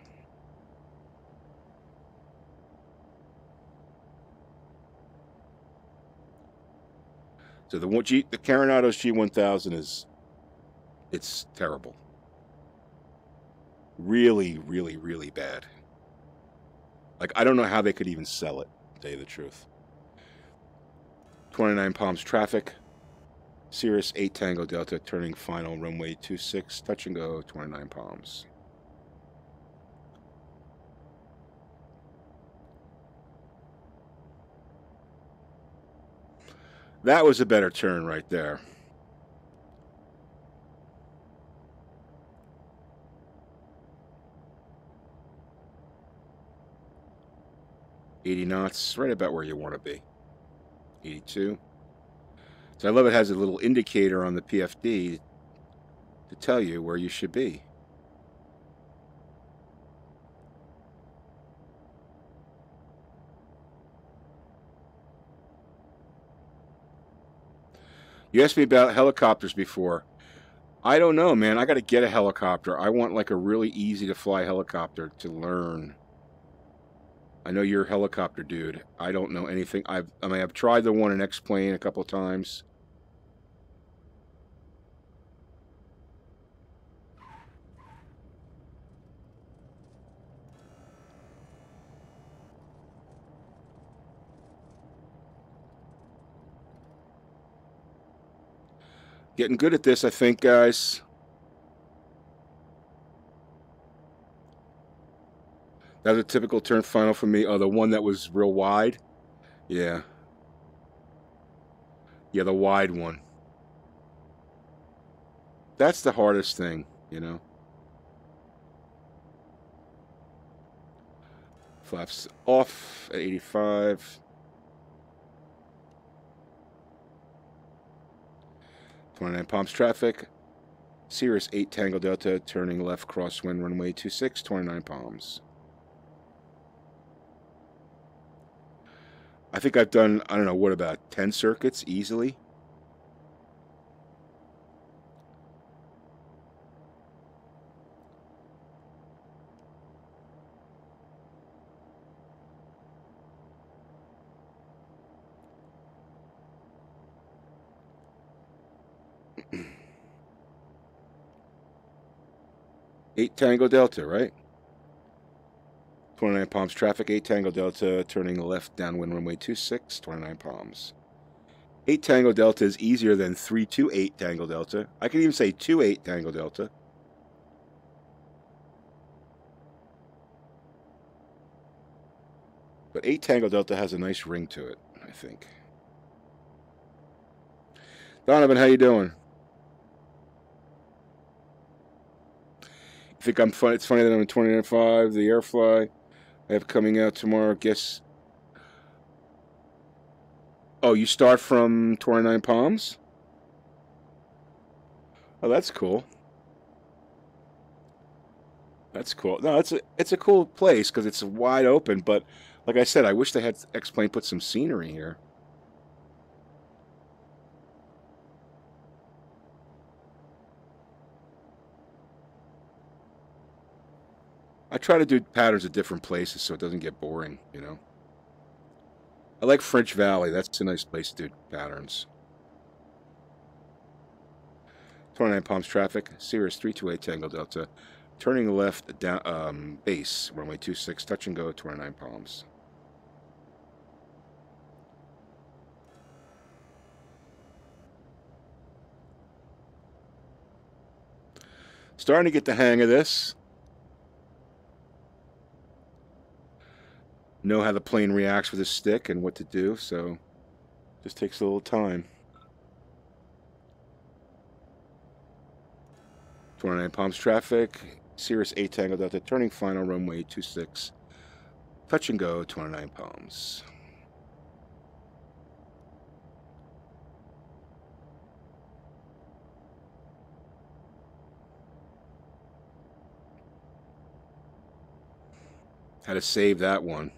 [SPEAKER 1] So the Coronado's G1000 it's terrible. Really, really, really bad. Like, I don't know how they could even sell it, to tell you the truth. 29 palms traffic. Cirrus 8 Tango Delta, turning final runway 26, touch and go, 29 palms. That was a better turn right there. $80 knots, right about where you want to be. 82. So I love it has a little indicator on the PFD to tell you where you should be. You asked me about helicopters before. I don't know, man. I got to get a helicopter. I want like a really easy to fly helicopter to learn. I know you're a helicopter dude. I don't know anything. I mean, I've tried the one in X-Plane a couple times. Getting good at this, I think, guys. That was a typical turn final for me. Oh, the one that was real wide? Yeah. Yeah, the wide one. That's the hardest thing, you know. Flaps off at 85. 29 palms traffic. Cirrus 8 Tango Delta, turning left crosswind runway 26, 29 palms. I think I've done, I don't know, what about 10 circuits easily? Eight Tango Delta, right? 29 palms traffic, 8 Tango Delta, turning left downwind runway 26, 29 palms. 8 Tango Delta is easier than 328 Tango Delta. I could even say 28 Tango Delta. But 8 Tango Delta has a nice ring to it, I think. Donovan, how you doing? You think I'm fun? It's funny that I'm in 29.5, the Airfly I have coming out tomorrow. Guess. Oh, you start from 29 palms? Oh, that's cool. That's cool. No, it's a cool place because it's wide open. But like I said, I wish they had X-Plane put some scenery here. I try to do patterns at different places so it doesn't get boring, you know. I like French Valley. That's a nice place to do patterns. 29 palms traffic. Cirrus 328 Tango Delta. Turning left down base runway 26. Touch and go 29 palms. Starting to get the hang of this. Know how the plane reacts with a stick and what to do, so just takes a little time. 29 palms traffic. Cirrus 8 Tango Delta, turning final runway 26. Touch and go 29 palms. How to save that one.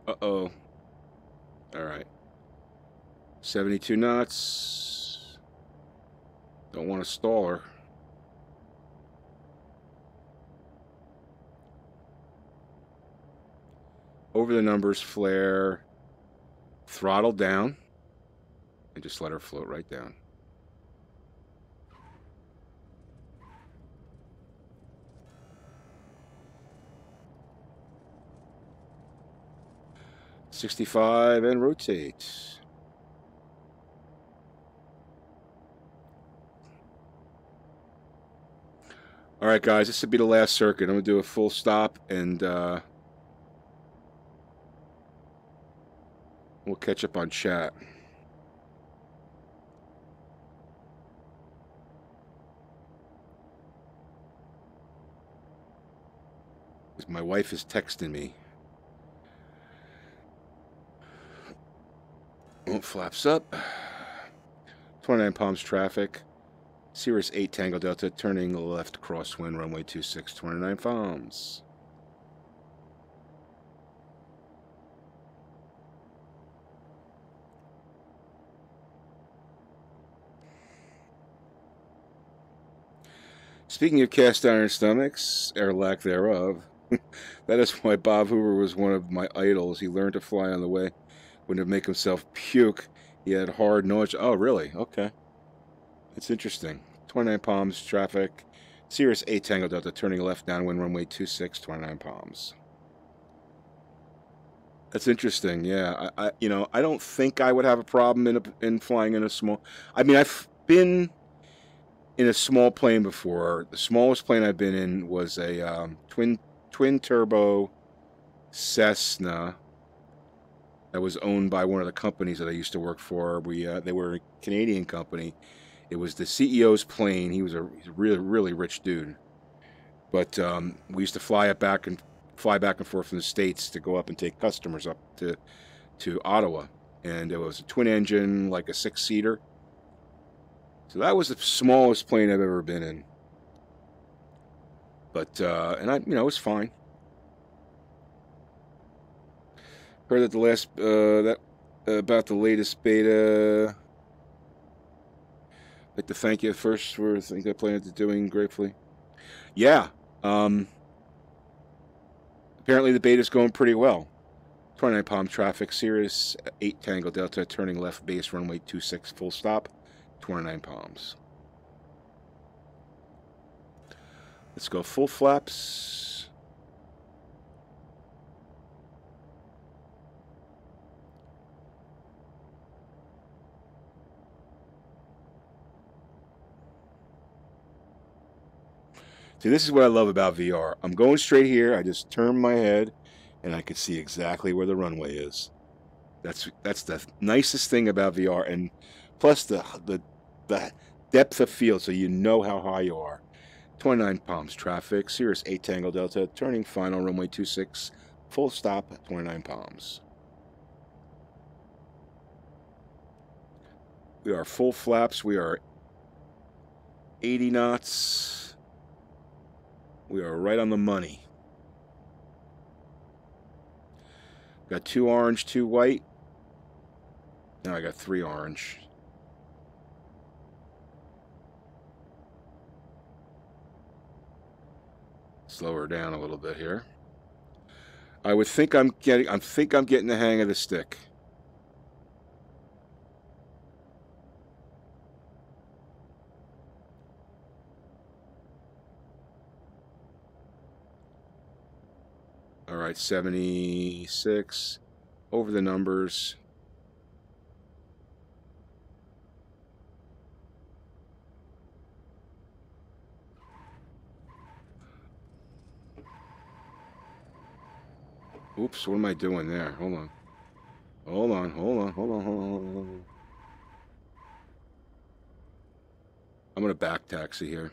[SPEAKER 1] Uh-oh. All right. 72 knots. Don't want to stall her. over the numbers flare, throttle down, and just let her float right down. .65 and rotate. All right, guys, this would be the last circuit. I'm going to do a full stop, and we'll catch up on chat. My wife is texting me. Flaps up. 29 palms traffic. Cirrus 8 Tango Delta, turning left crosswind, runway 26, 29 palms. Speaking of cast iron stomachs, or lack thereof, that is why Bob Hoover was one of my idols. He learned to fly on the way. When to make himself puke, he had hard nausea. Oh, really? Okay. It's interesting. 29 palms traffic. Cirrus 8 Tango Delta, turning left downwind, runway 26, 29 palms. That's interesting. Yeah, I don't think I would have a problem in flying in a small. I mean, I've been in a small plane before. The smallest plane I've been in was a twin turbo Cessna that was owned by one of the companies that I used to work for. They were a Canadian company. It was the CEO's plane. He's a really, really rich dude. But we used to fly back and forth from the States to go up and take customers up to Ottawa. And it was a twin engine, like a 6-seater. So that was the smallest plane I've ever been in. But and it was fine. Heard that the last about the latest beta. I'd like to thank you first for things I plan to doing gratefully. Yeah. Apparently the beta's going pretty well. 29 palm traffic, Cirrus 8 Tango Delta, turning left base runway 26 full stop, 29 palms. Let's go full flaps. See, this is what I love about VR. I'm going straight here. I just turn my head, and I can see exactly where the runway is. That's the nicest thing about VR, and plus the depth of field, so you know how high you are. 29 palms traffic, Cirrus 8 Tango Delta, turning final runway 26, full stop, 29 palms. We are full flaps. We are 80 knots. We are right on the money. Got 2 orange, 2 white. Now I got 3 orange. Slow her down a little bit here. I think I'm getting the hang of the stick. All right, 76 over the numbers. Oops, what am I doing there? Hold on. Hold on. I'm going to back taxi here.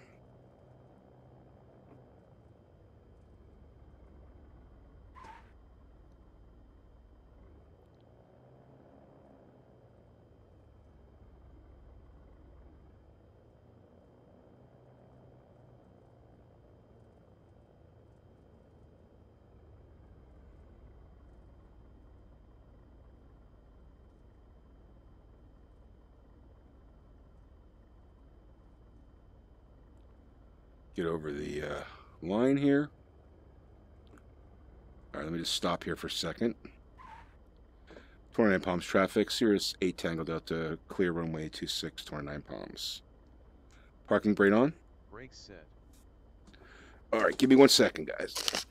[SPEAKER 1] Get over the line here. All right, let me just stop here for a second. 29 Palms traffic, Cirrus 8 Tango Delta, clear runway 26, 29 Palms. Parking brake on.
[SPEAKER 2] Brakes set.
[SPEAKER 1] All right, give me 1 second, guys.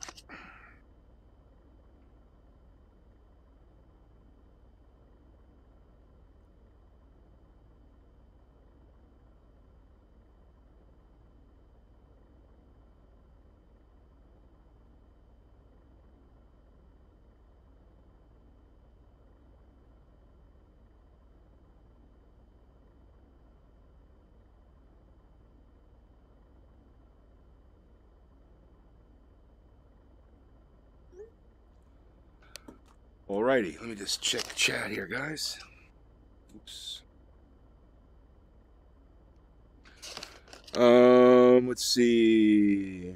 [SPEAKER 1] Alrighty, let me just check the chat here, guys. Oops. Let's see.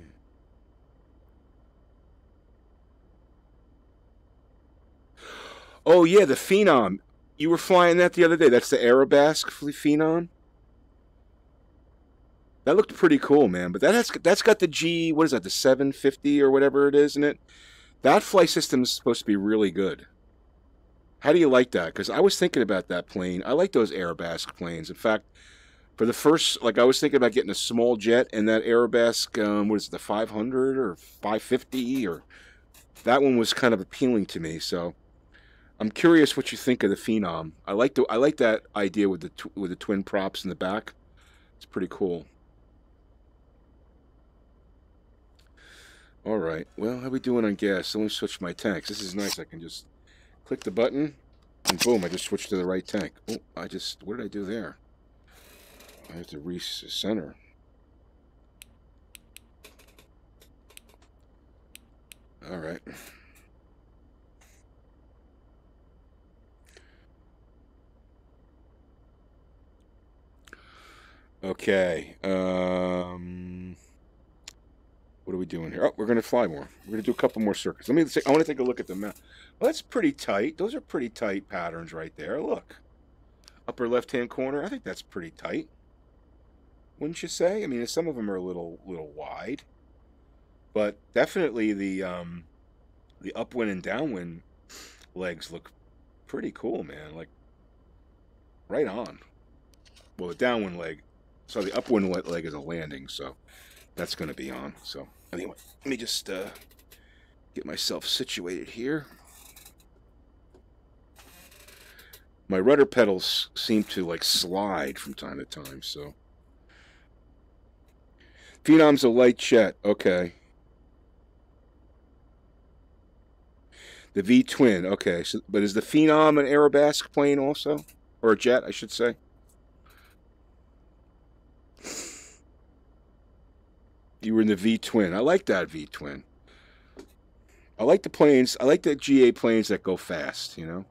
[SPEAKER 1] Oh yeah, the Phenom. You were flying that the other day. That's the Arabesque Phenom. That looked pretty cool, man. But that's got the G. What is that? The 750 or whatever it is, isn't it? That flight system is supposed to be really good. How do you like that? Because I was thinking about that plane. I like those Arabesque planes. In fact, for the first, like, I was thinking about getting a small jet and that Arabesque, what is it, the 500 or 550, or that one was kind of appealing to me. So I'm curious what you think of the Phenom. I like that idea with the twin props in the back. It's pretty cool. All right. Well, how are we doing on gas? Let me switch my tanks. This is nice. I can just click the button, and boom, I just switched to the right tank. Oh, what did I do there? I have to recenter. All right. Okay. What are we doing here? Oh, we're going to fly more. We're going to do a couple more circuits. I want to take a look at the map. Well, that's pretty tight. Those are pretty tight patterns right there. Look. Upper left-hand corner. I think that's pretty tight. Wouldn't you say? I mean, some of them are a little wide. But definitely the upwind and downwind legs look pretty cool, man. Like, right on. Well, the downwind leg. So the upwind leg is a landing, so that's going to be on. So anyway, let me just get myself situated here. My rudder pedals seem to like slide from time to time, so. Phenom's a light jet, okay. The V-twin, okay. So, but is the Phenom an Arabesque plane also? Or a jet, I should say? You were in the V-twin. I like that V-twin. I like the planes. I like the GA planes that go fast, you know?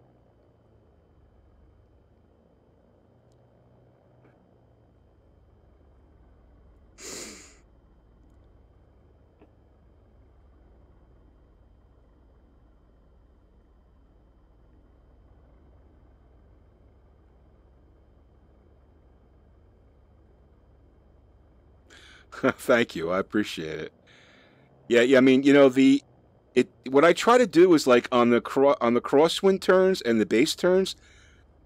[SPEAKER 1] Thank you. I appreciate it. Yeah. I mean, you know, what I try to do is like on the crosswind turns and the base turns,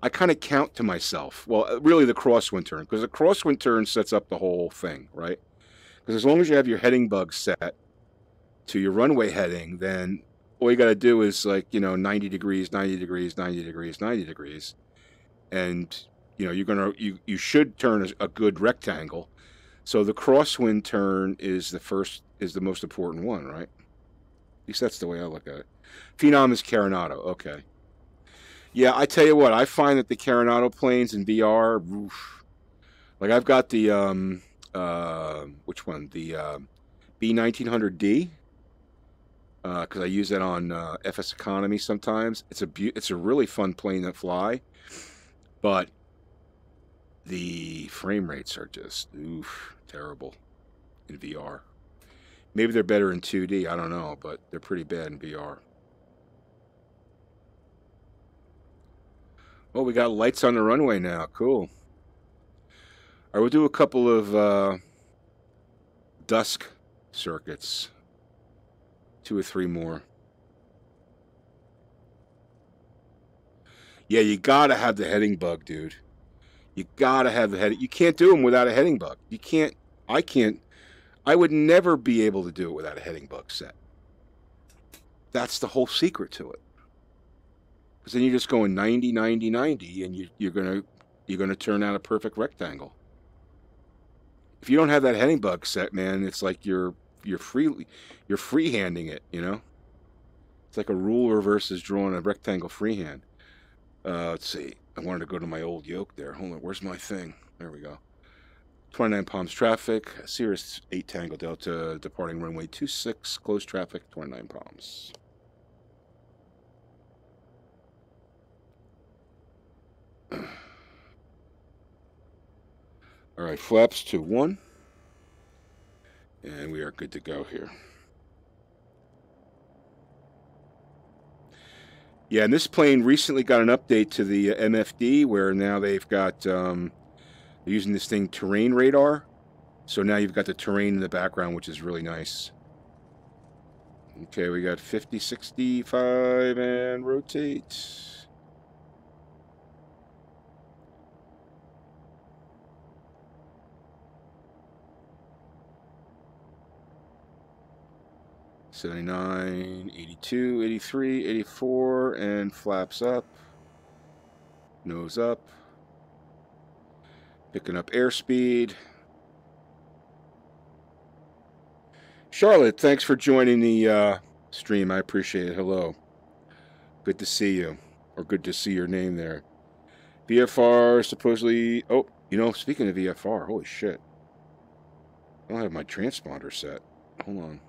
[SPEAKER 1] I kind of count to myself. Well, really the crosswind turn, because the crosswind turn sets up the whole thing, right? Because as long as you have your heading bug set to your runway heading, then all you got to do is like, you know, 90 degrees, 90 degrees, 90 degrees, 90 degrees. And, you know, you should turn a good rectangle. So the crosswind turn is the most important one, right? At least that's the way I look at it. Phenom is Carenado, okay. Yeah, I tell you what, I find that the Carenado planes in VR, oof, like I've got the which one? The B1900D, because I use that on FS Economy sometimes. It's a really fun plane to fly, but the frame rates are just terrible in VR. Maybe they're better in 2D, I don't know, but they're pretty bad in VR. Oh, we got lights on the runway now. Cool. All right, we'll do a couple of dusk circuits. 2 or 3 more. Yeah, you gotta have the heading bug, dude. You gotta have the heading. You can't do them without a heading bug. You can't. I can't. I would never be able to do it without a heading bug set. That's the whole secret to it. Because then you're just going 90, 90, 90, and you're gonna turn out a perfect rectangle. If you don't have that heading bug set, man, it's like you're freehanding it. You know, it's like a ruler versus drawing a rectangle freehand. Let's see. I wanted to go to my old yoke there. Hold on. Where's my thing? There we go. 29 Palms traffic. Cirrus 8 Tango Delta departing runway 26. Close traffic. 29 Palms. All right. Flaps to 1. And we are good to go here. Yeah, and this plane recently got an update to the MFD where now they've got, they're using this thing terrain radar. So now you've got the terrain in the background, which is really nice. Okay, we got 50, 65, and rotate. $79, 82, 83, 84, and flaps up. Nose up. Picking up airspeed. Charlotte, thanks for joining the stream. I appreciate it. Hello. Good to see you. Or good to see your name there. VFR supposedly... Oh, you know, speaking of VFR, holy shit. I don't have my transponder set. Hold on.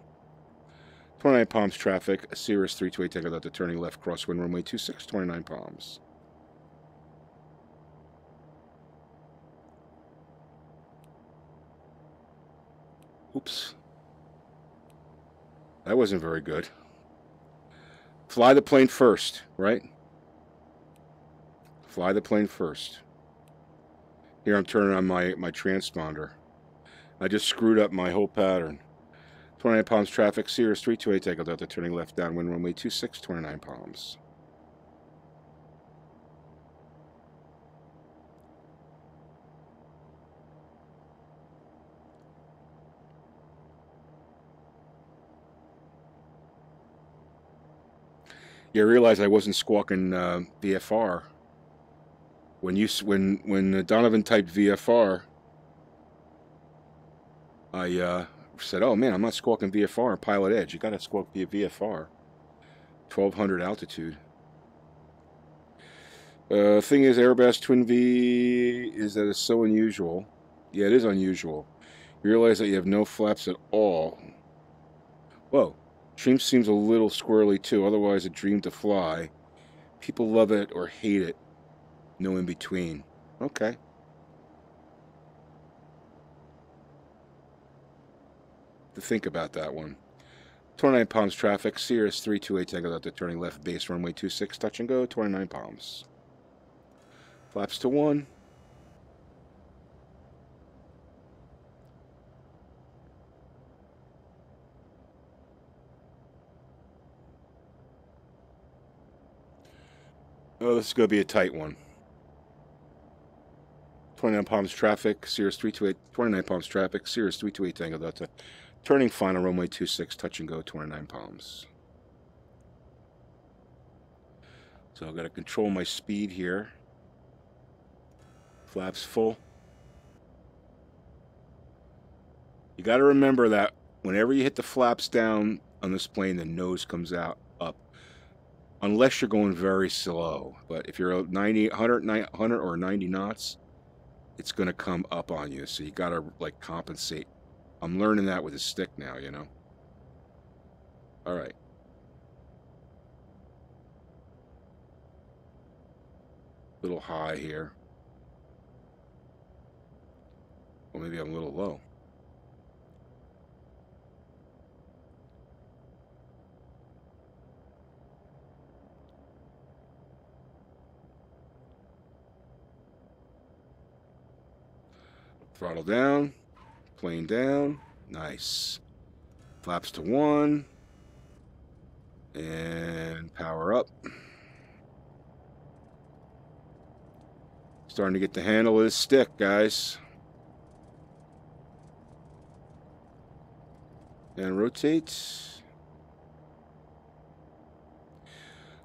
[SPEAKER 1] 29 Palms traffic. Cirrus 328 Tango Delta turning left crosswind runway 26. 29 Palms. Oops. That wasn't very good. Fly the plane first, right? Fly the plane first. Here I'm turning on my transponder. I just screwed up my whole pattern. 29 Palms traffic, Cirrus 328 Tango Delta turning left downwind runway 26, 29 Palms. Yeah, I realized I wasn't squawking VFR. When Donovan typed VFR, I said, "Oh man, I'm not squawking VFR on PilotEdge. You got to squawk via VFR, 1200 altitude." Thing is, Airbus Twin V is that it's so unusual. Yeah, it is unusual. You realize that you have no flaps at all. Whoa, Dream seems a little squirrely too. Otherwise, a dream to fly. People love it or hate it. No in between. Okay. To think about that one. 29 Palms traffic, Cirrus 328 Tango Delta turning left base runway 26, touch and go, 29 Palms. Flaps to 1. Oh, this is going to be a tight one. 29 Palms traffic, Cirrus 328, 29 Palms traffic, Cirrus 328 Tango Delta turning final runway 26, touch and go, 29 Palms. So I've got to control my speed here. Flaps full. You got to remember that whenever you hit the flaps down on this plane, the nose comes out up. Unless you're going very slow. But if you're 90, 100 or 90 knots, it's going to come up on you. So you got to like compensate. I'm learning that with a stick now, you know. All right. Little high here. Well, maybe I'm a little low. Throttle down, plane down, nice. Flaps to 1, and power up. Starting to get the handle of this stick, guys. And rotate.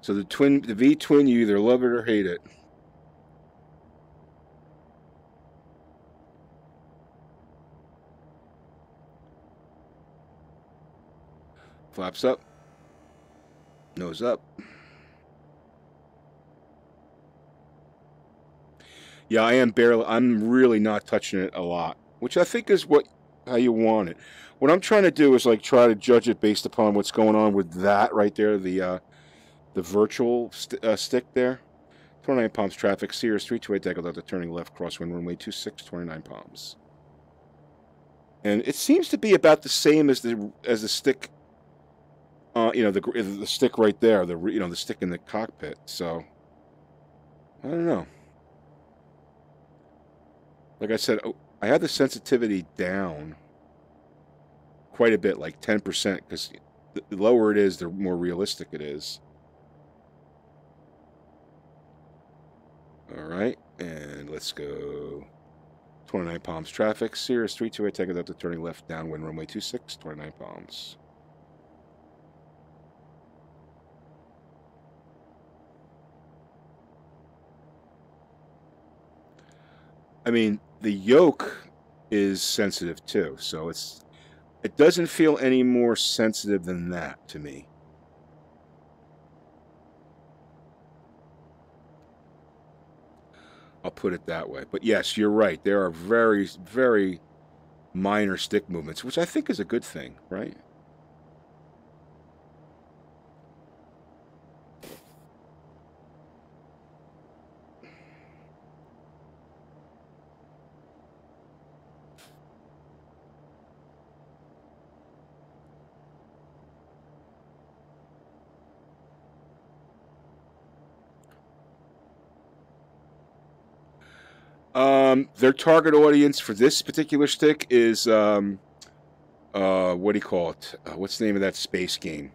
[SPEAKER 1] So the V-twin, you either love it or hate it. Flaps up. Nose up. Yeah, I'm really not touching it a lot, which I think is how you want it. What I'm trying to do is like try to judge it based upon what's going on with that right there, the virtual stick there. 29 palms traffic, Cirrus 328 decal delta turning left, crosswind runway 26, 29 palms. And it seems to be about the same as the stick. You know, the stick right there, the stick in the cockpit. So I don't know. Like I said, I had the sensitivity down quite a bit, like 10%, because the lower it is, the more realistic it is. All right, and let's go. 29 palms traffic, Cirrus 328 taking up to turning left, downwind runway 26, 29 palms. I mean, the yoke is sensitive too, so it doesn't feel any more sensitive than that to me. I'll put it that way. But yes, you're right. There are very, very minor stick movements, which I think is a good thing, right? Their target audience for this particular stick is what do you call it? What's the name of that space game?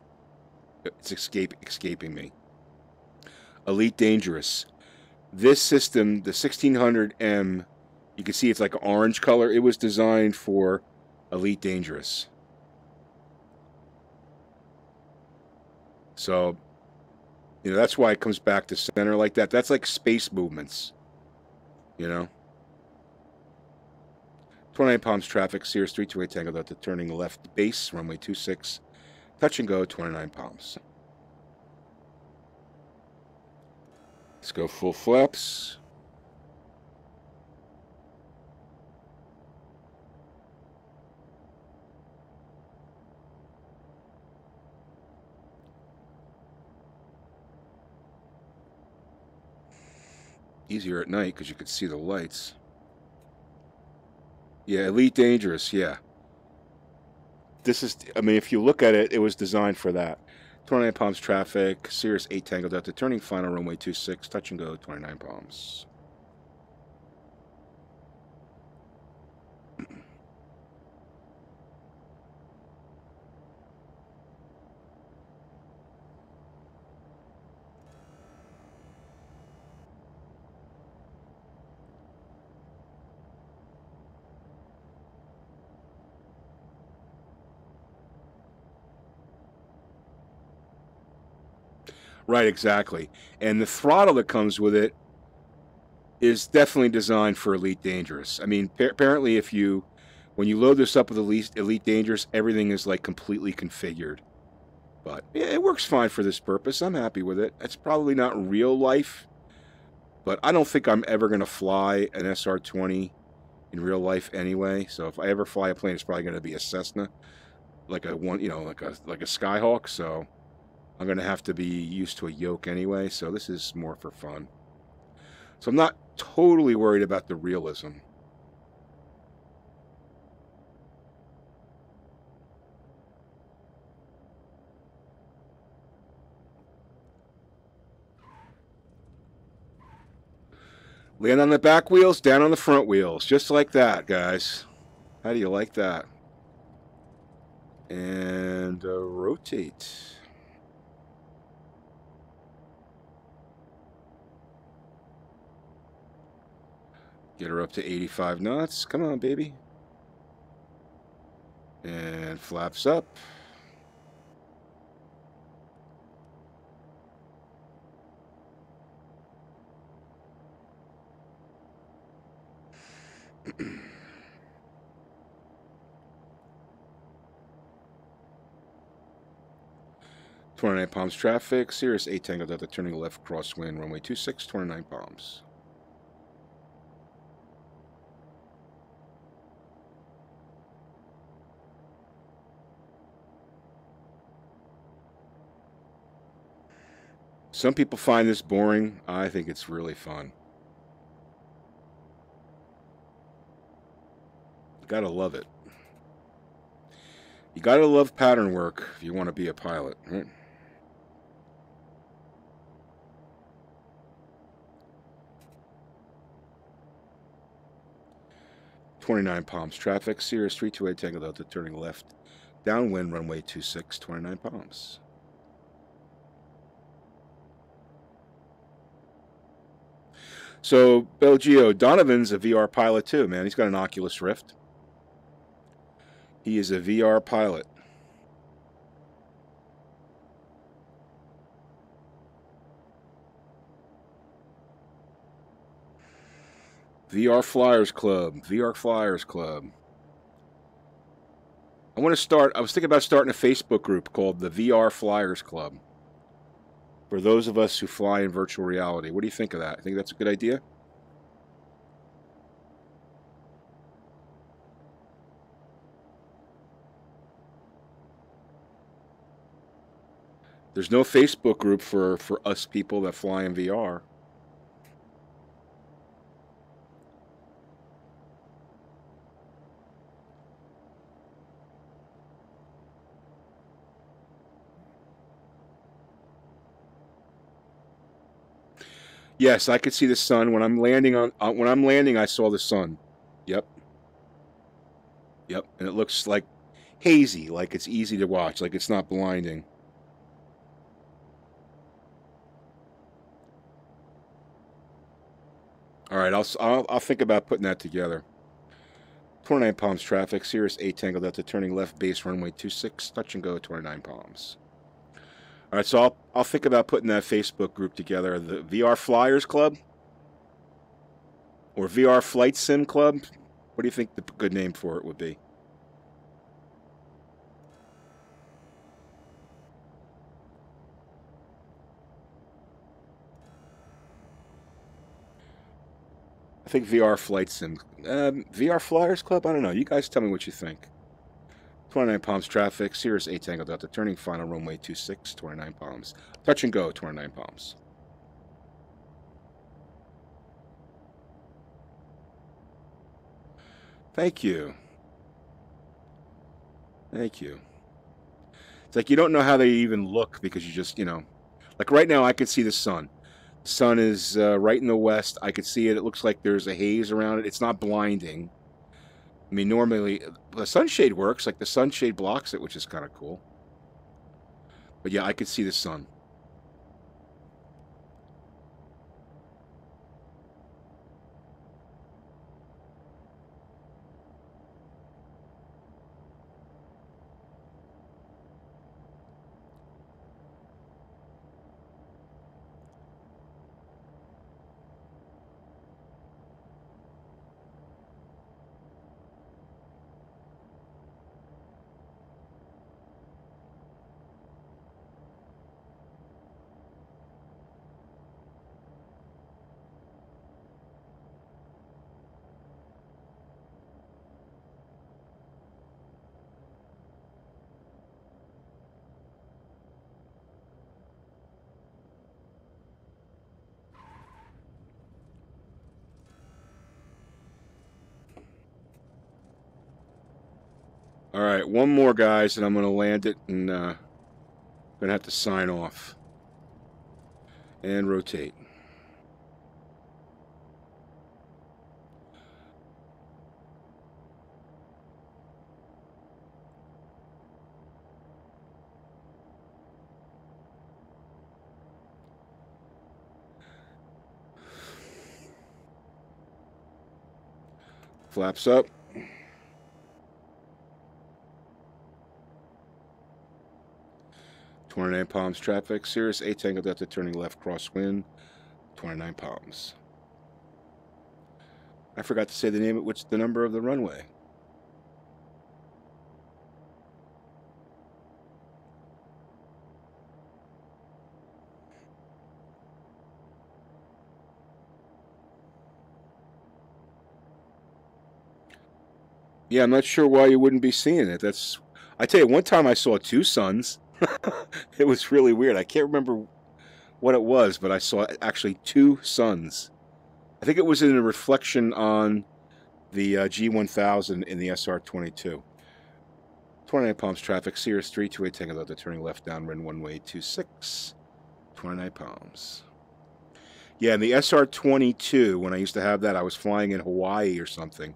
[SPEAKER 1] It's escaping me. Elite Dangerous. This system, the 1600m, you can see it's like an orange color. It was designed for Elite Dangerous. So, you know, that's why it comes back to center like that. That's like space movements, you know. 29 palms traffic, Cirrus 328 Tango Delta turning left base, runway 26, touch and go, 29 palms. Let's go full flaps. Easier at night because you could see the lights. Yeah, Elite Dangerous, yeah. This is, I mean, if you look at it, it was designed for that. 29 palms traffic, Cirrus 8 Tango Delta, turning final, runway 26, touch and go, 29 palms. Right, exactly. And the throttle that comes with it is definitely designed for Elite Dangerous. I mean, apparently when you load this up with Elite Dangerous, everything is like completely configured. But yeah, it works fine for this purpose. I'm happy with it. It's probably not real life, but I don't think I'm ever going to fly an SR20 in real life anyway. So if I ever fly a plane, it's probably going to be a Cessna, like a Skyhawk. So I'm going to have to be used to a yoke anyway, so this is more for fun. So I'm not totally worried about the realism. Land on the back wheels, down on the front wheels, just like that, guys. How do you like that? And rotate. Get her up to 85 knots. Come on, baby. And flaps up. .29 palms traffic. Cirrus 8 Tango Delta turning left crosswind runway 26, 29 palms. Some people find this boring. I think it's really fun. You gotta love it. You gotta love pattern work if you want to be a pilot, right? .29 palms traffic. Cirrus 328 Tango Delta turning left downwind runway 26, 29 palms. So, Belgio, Donovan's a VR pilot too, man. He's got an Oculus Rift. He is a VR pilot. VR Flyers Club. VR Flyers Club. I was thinking about starting a Facebook group called the VR Flyers Club. For those of us who fly in virtual reality. What do you think of that? I think that's a good idea? There's no Facebook group for us people that fly in VR. Yes, I could see the sun when I'm landing when I'm landing. I saw the sun. Yep. Yep, and it looks like hazy, like it's easy to watch, like it's not blinding. All right, I'll think about putting that together. 29 palms traffic. Cirrus 8 Tango Delta turning left base runway 26. Touch and go 29 palms. All right, so I'll think about putting that Facebook group together. The VR Flyers Club or VR Flight Sim Club. What do you think the good name for it would be? I think VR Flight Sim. VR Flyers Club? I don't know. You guys tell me what you think. 29 palms traffic. Cirrus 8 Tango Delta turning final runway 26. 29 palms. Touch and go 29 palms. Thank you. Thank you. It's like you don't know how they even look because you just, like right now I could see the sun. The sun is right in the west. I could see it. It looks like there's a haze around it. It's not blinding. I mean, normally the sunshade works. Like the sunshade blocks it, which is kind of cool. But yeah, I could see the sun. All right, one more, guys, and I'm going to land it, and going to have to sign off and rotate. Flaps up. "29 palms traffic. Cirrus 8 Tango Delta turning left crosswind. 29 palms." I forgot to say the name, which the number of the runway. Yeah, I'm not sure why you wouldn't be seeing it. I tell you, one time I saw two suns. It was really weird. I can't remember what it was, but I saw actually two suns. I think it was in a reflection on the G1000 in the SR20. 29 palms traffic. Cirrus 328 Tango Delta turning left downwind one-way 26. 29 palms. Yeah, in the SR22, when I used to have that, I was flying in Hawaii or something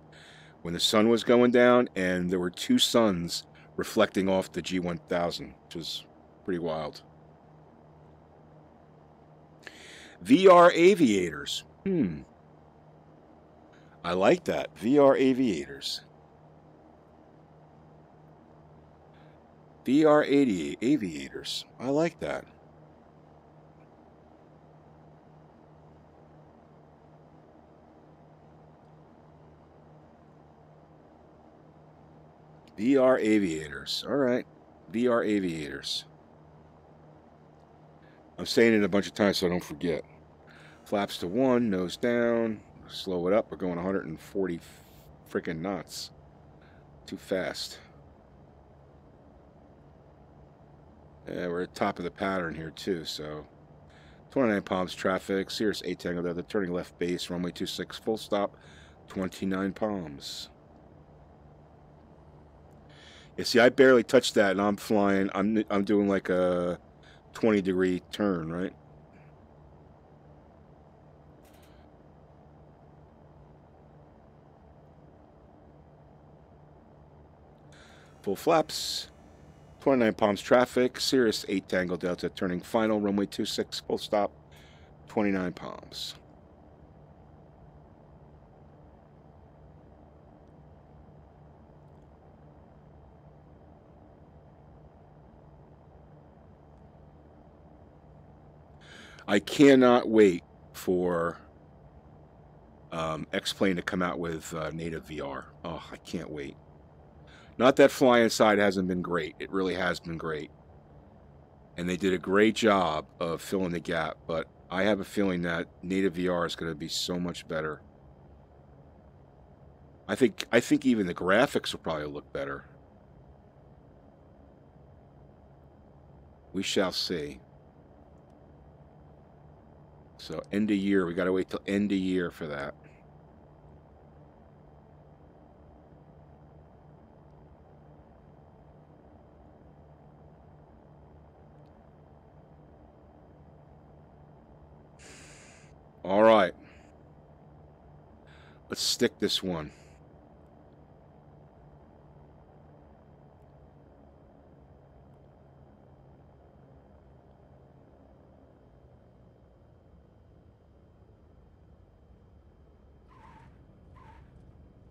[SPEAKER 1] when the sun was going down, and there were two suns reflecting off the G1000, which was pretty wild. VR aviators. I like that. VR aviators. VR aviators. I like that. VR aviators. All right. VR aviators. I'm saying it a bunch of times so I don't forget. Flaps to 1, nose down. Slow it up. We're going 140 freaking knots. Too fast. Yeah, we're at the top of the pattern here too, so 29 palms traffic. Cirrus 8 Tango Delta turning left base, runway 26 full stop. 29 palms. You see, I barely touched that, and I'm flying. I'm doing like a 20-degree turn, right? Full flaps. 29 palms traffic. Cirrus 8 Tango Delta turning final, runway 26 full stop. 29 palms. I cannot wait for X-Plane to come out with native VR. Oh, I can't wait. Not that FlyInside hasn't been great. It really has been great. And they did a great job of filling the gap, but I have a feeling that native VR is going to be so much better. I think even the graphics will probably look better. We shall see. So end of year, we got to wait till end of year for that. All right. Let's stick this one.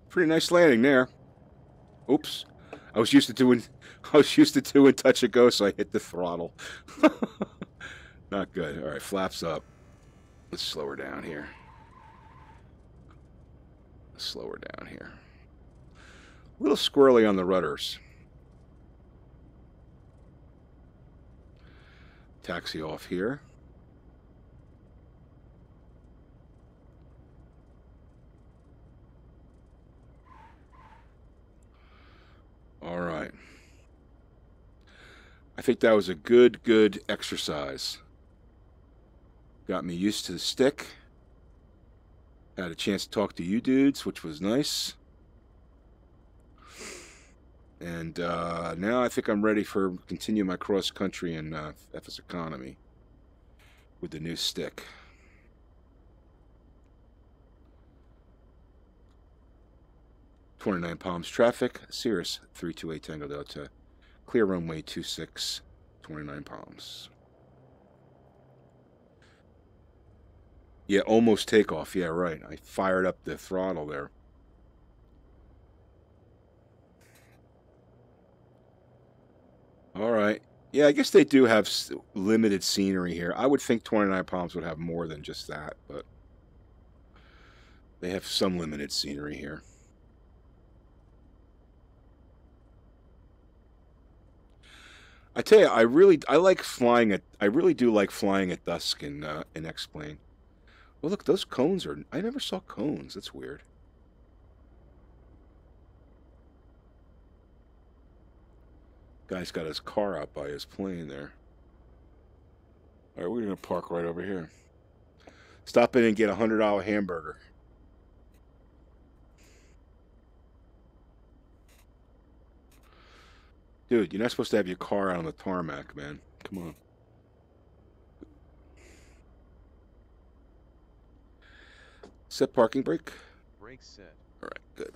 [SPEAKER 1] Pretty nice landing there. Oops. I was used to doing touch and go, so I hit the throttle. Not good. All right, flaps up. Let's slow her down here. Slow her down here. A little squirrely on the rudders. Taxi off here. All right. I think that was a good exercise. Got me used to the stick. Had a chance to talk to you dudes, which was nice. And now I think I'm ready for continue my cross country in FS Economy with the new stick. "29 palms traffic. Cirrus 328 Tango Delta. Clear runway 26. 29 palms. Yeah, almost takeoff. Yeah, right. I fired up the throttle there. Yeah, I guess they do have limited scenery here. I would think 29 Palms would have more than just that, but they have some limited scenery here. I tell you, I really do like flying at dusk in X-Plane. Well, look, those cones are. I never saw cones. That's weird. Guy's got his car out by his plane there. All right, we're gonna park right over here. Stop in and get a $100 hamburger. Dude, you're not supposed to have your car out on the tarmac, man. Come on. Set parking brake.
[SPEAKER 2] Brake set.
[SPEAKER 1] All right, good.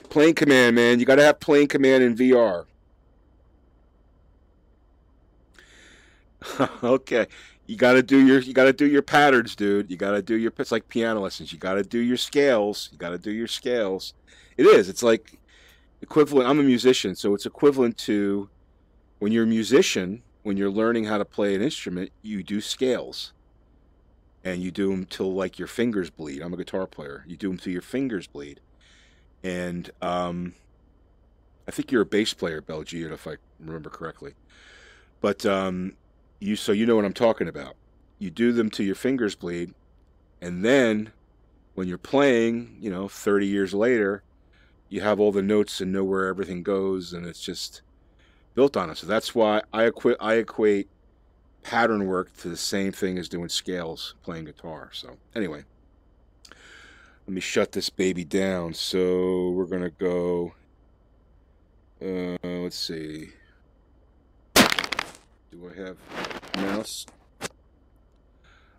[SPEAKER 1] Plane command, man. You got to have plane command in VR. Okay. You got to do your patterns, dude. You got to do your, it's like piano lessons. You got to do your scales. You got to do your scales. It is. It's like equivalent. I'm a musician, so it's equivalent to when you're a musician, when you're learning how to play an instrument, you do scales. And you do them till like your fingers bleed. I'm a guitar player. You do them till your fingers bleed. And I think you're a bass player, Belgian, if I remember correctly. But you know what I'm talking about. You do them till your fingers bleed, and then when you're playing, 30 years later, you have all the notes and know where everything goes, and it's just built on it. So that's why I equate pattern work to the same thing as doing scales playing guitar. So anyway, let me shut this baby down. So we're gonna go. Let's see. Do I have a mouse?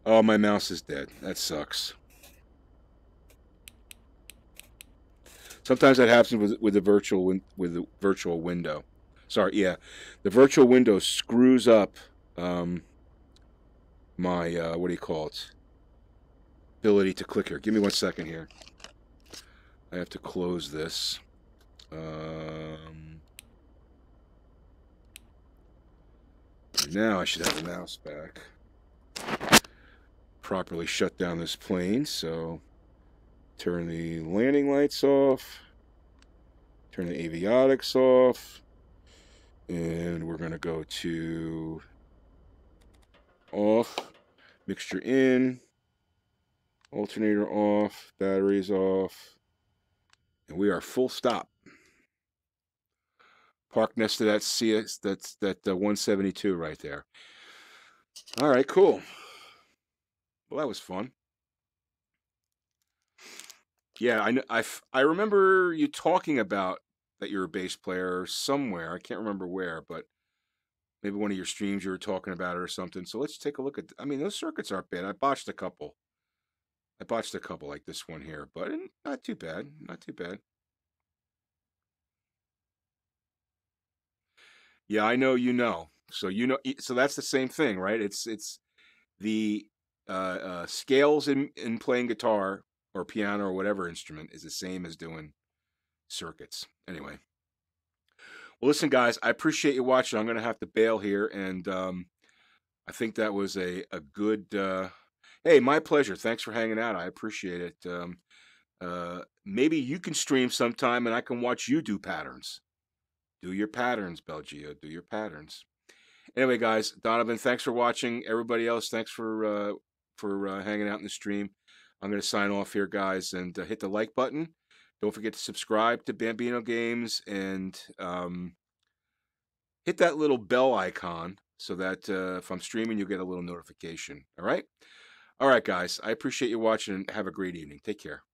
[SPEAKER 1] Oh, my mouse is dead. That sucks. Sometimes that happens with the virtual window. Sorry, yeah, the virtual window screws up my what do you call it? Ability to click here. Give me 1 second here. I have to close this. Now I should have the mouse back. Properly shut down this plane, so turn the landing lights off, turn the avionics off, and we're going to go to off, mixture in, alternator off, batteries off, and we are full stop. Park next to that that's 172 right there. All right, cool. Well, that was fun. Yeah, I remember you talking about that you're a bass player somewhere. I can't remember where, but maybe one of your streams you were talking about it or something. So let's take a look at. I mean, those circuits aren't bad. I botched a couple like this one here, but not too bad. Not too bad. Yeah, I know you know. So so that's the same thing, right? It's the scales in playing guitar or piano or whatever instrument is the same as doing circuits. Anyway, well, listen, guys, I appreciate you watching. I'm going to have to bail here, and I think that was a good. Hey, my pleasure. Thanks for hanging out. I appreciate it. Maybe you can stream sometime, and I can watch you do patterns. Do your patterns, Belgio. Do your patterns. Anyway, guys, Donovan, thanks for watching. Everybody else, thanks for hanging out in the stream. I'm going to sign off here, guys, and hit the like button. Don't forget to subscribe to Bambino Games and hit that little bell icon so that if I'm streaming, you'll get a little notification. All right? All right, guys. I appreciate you watching and have a great evening. Take care.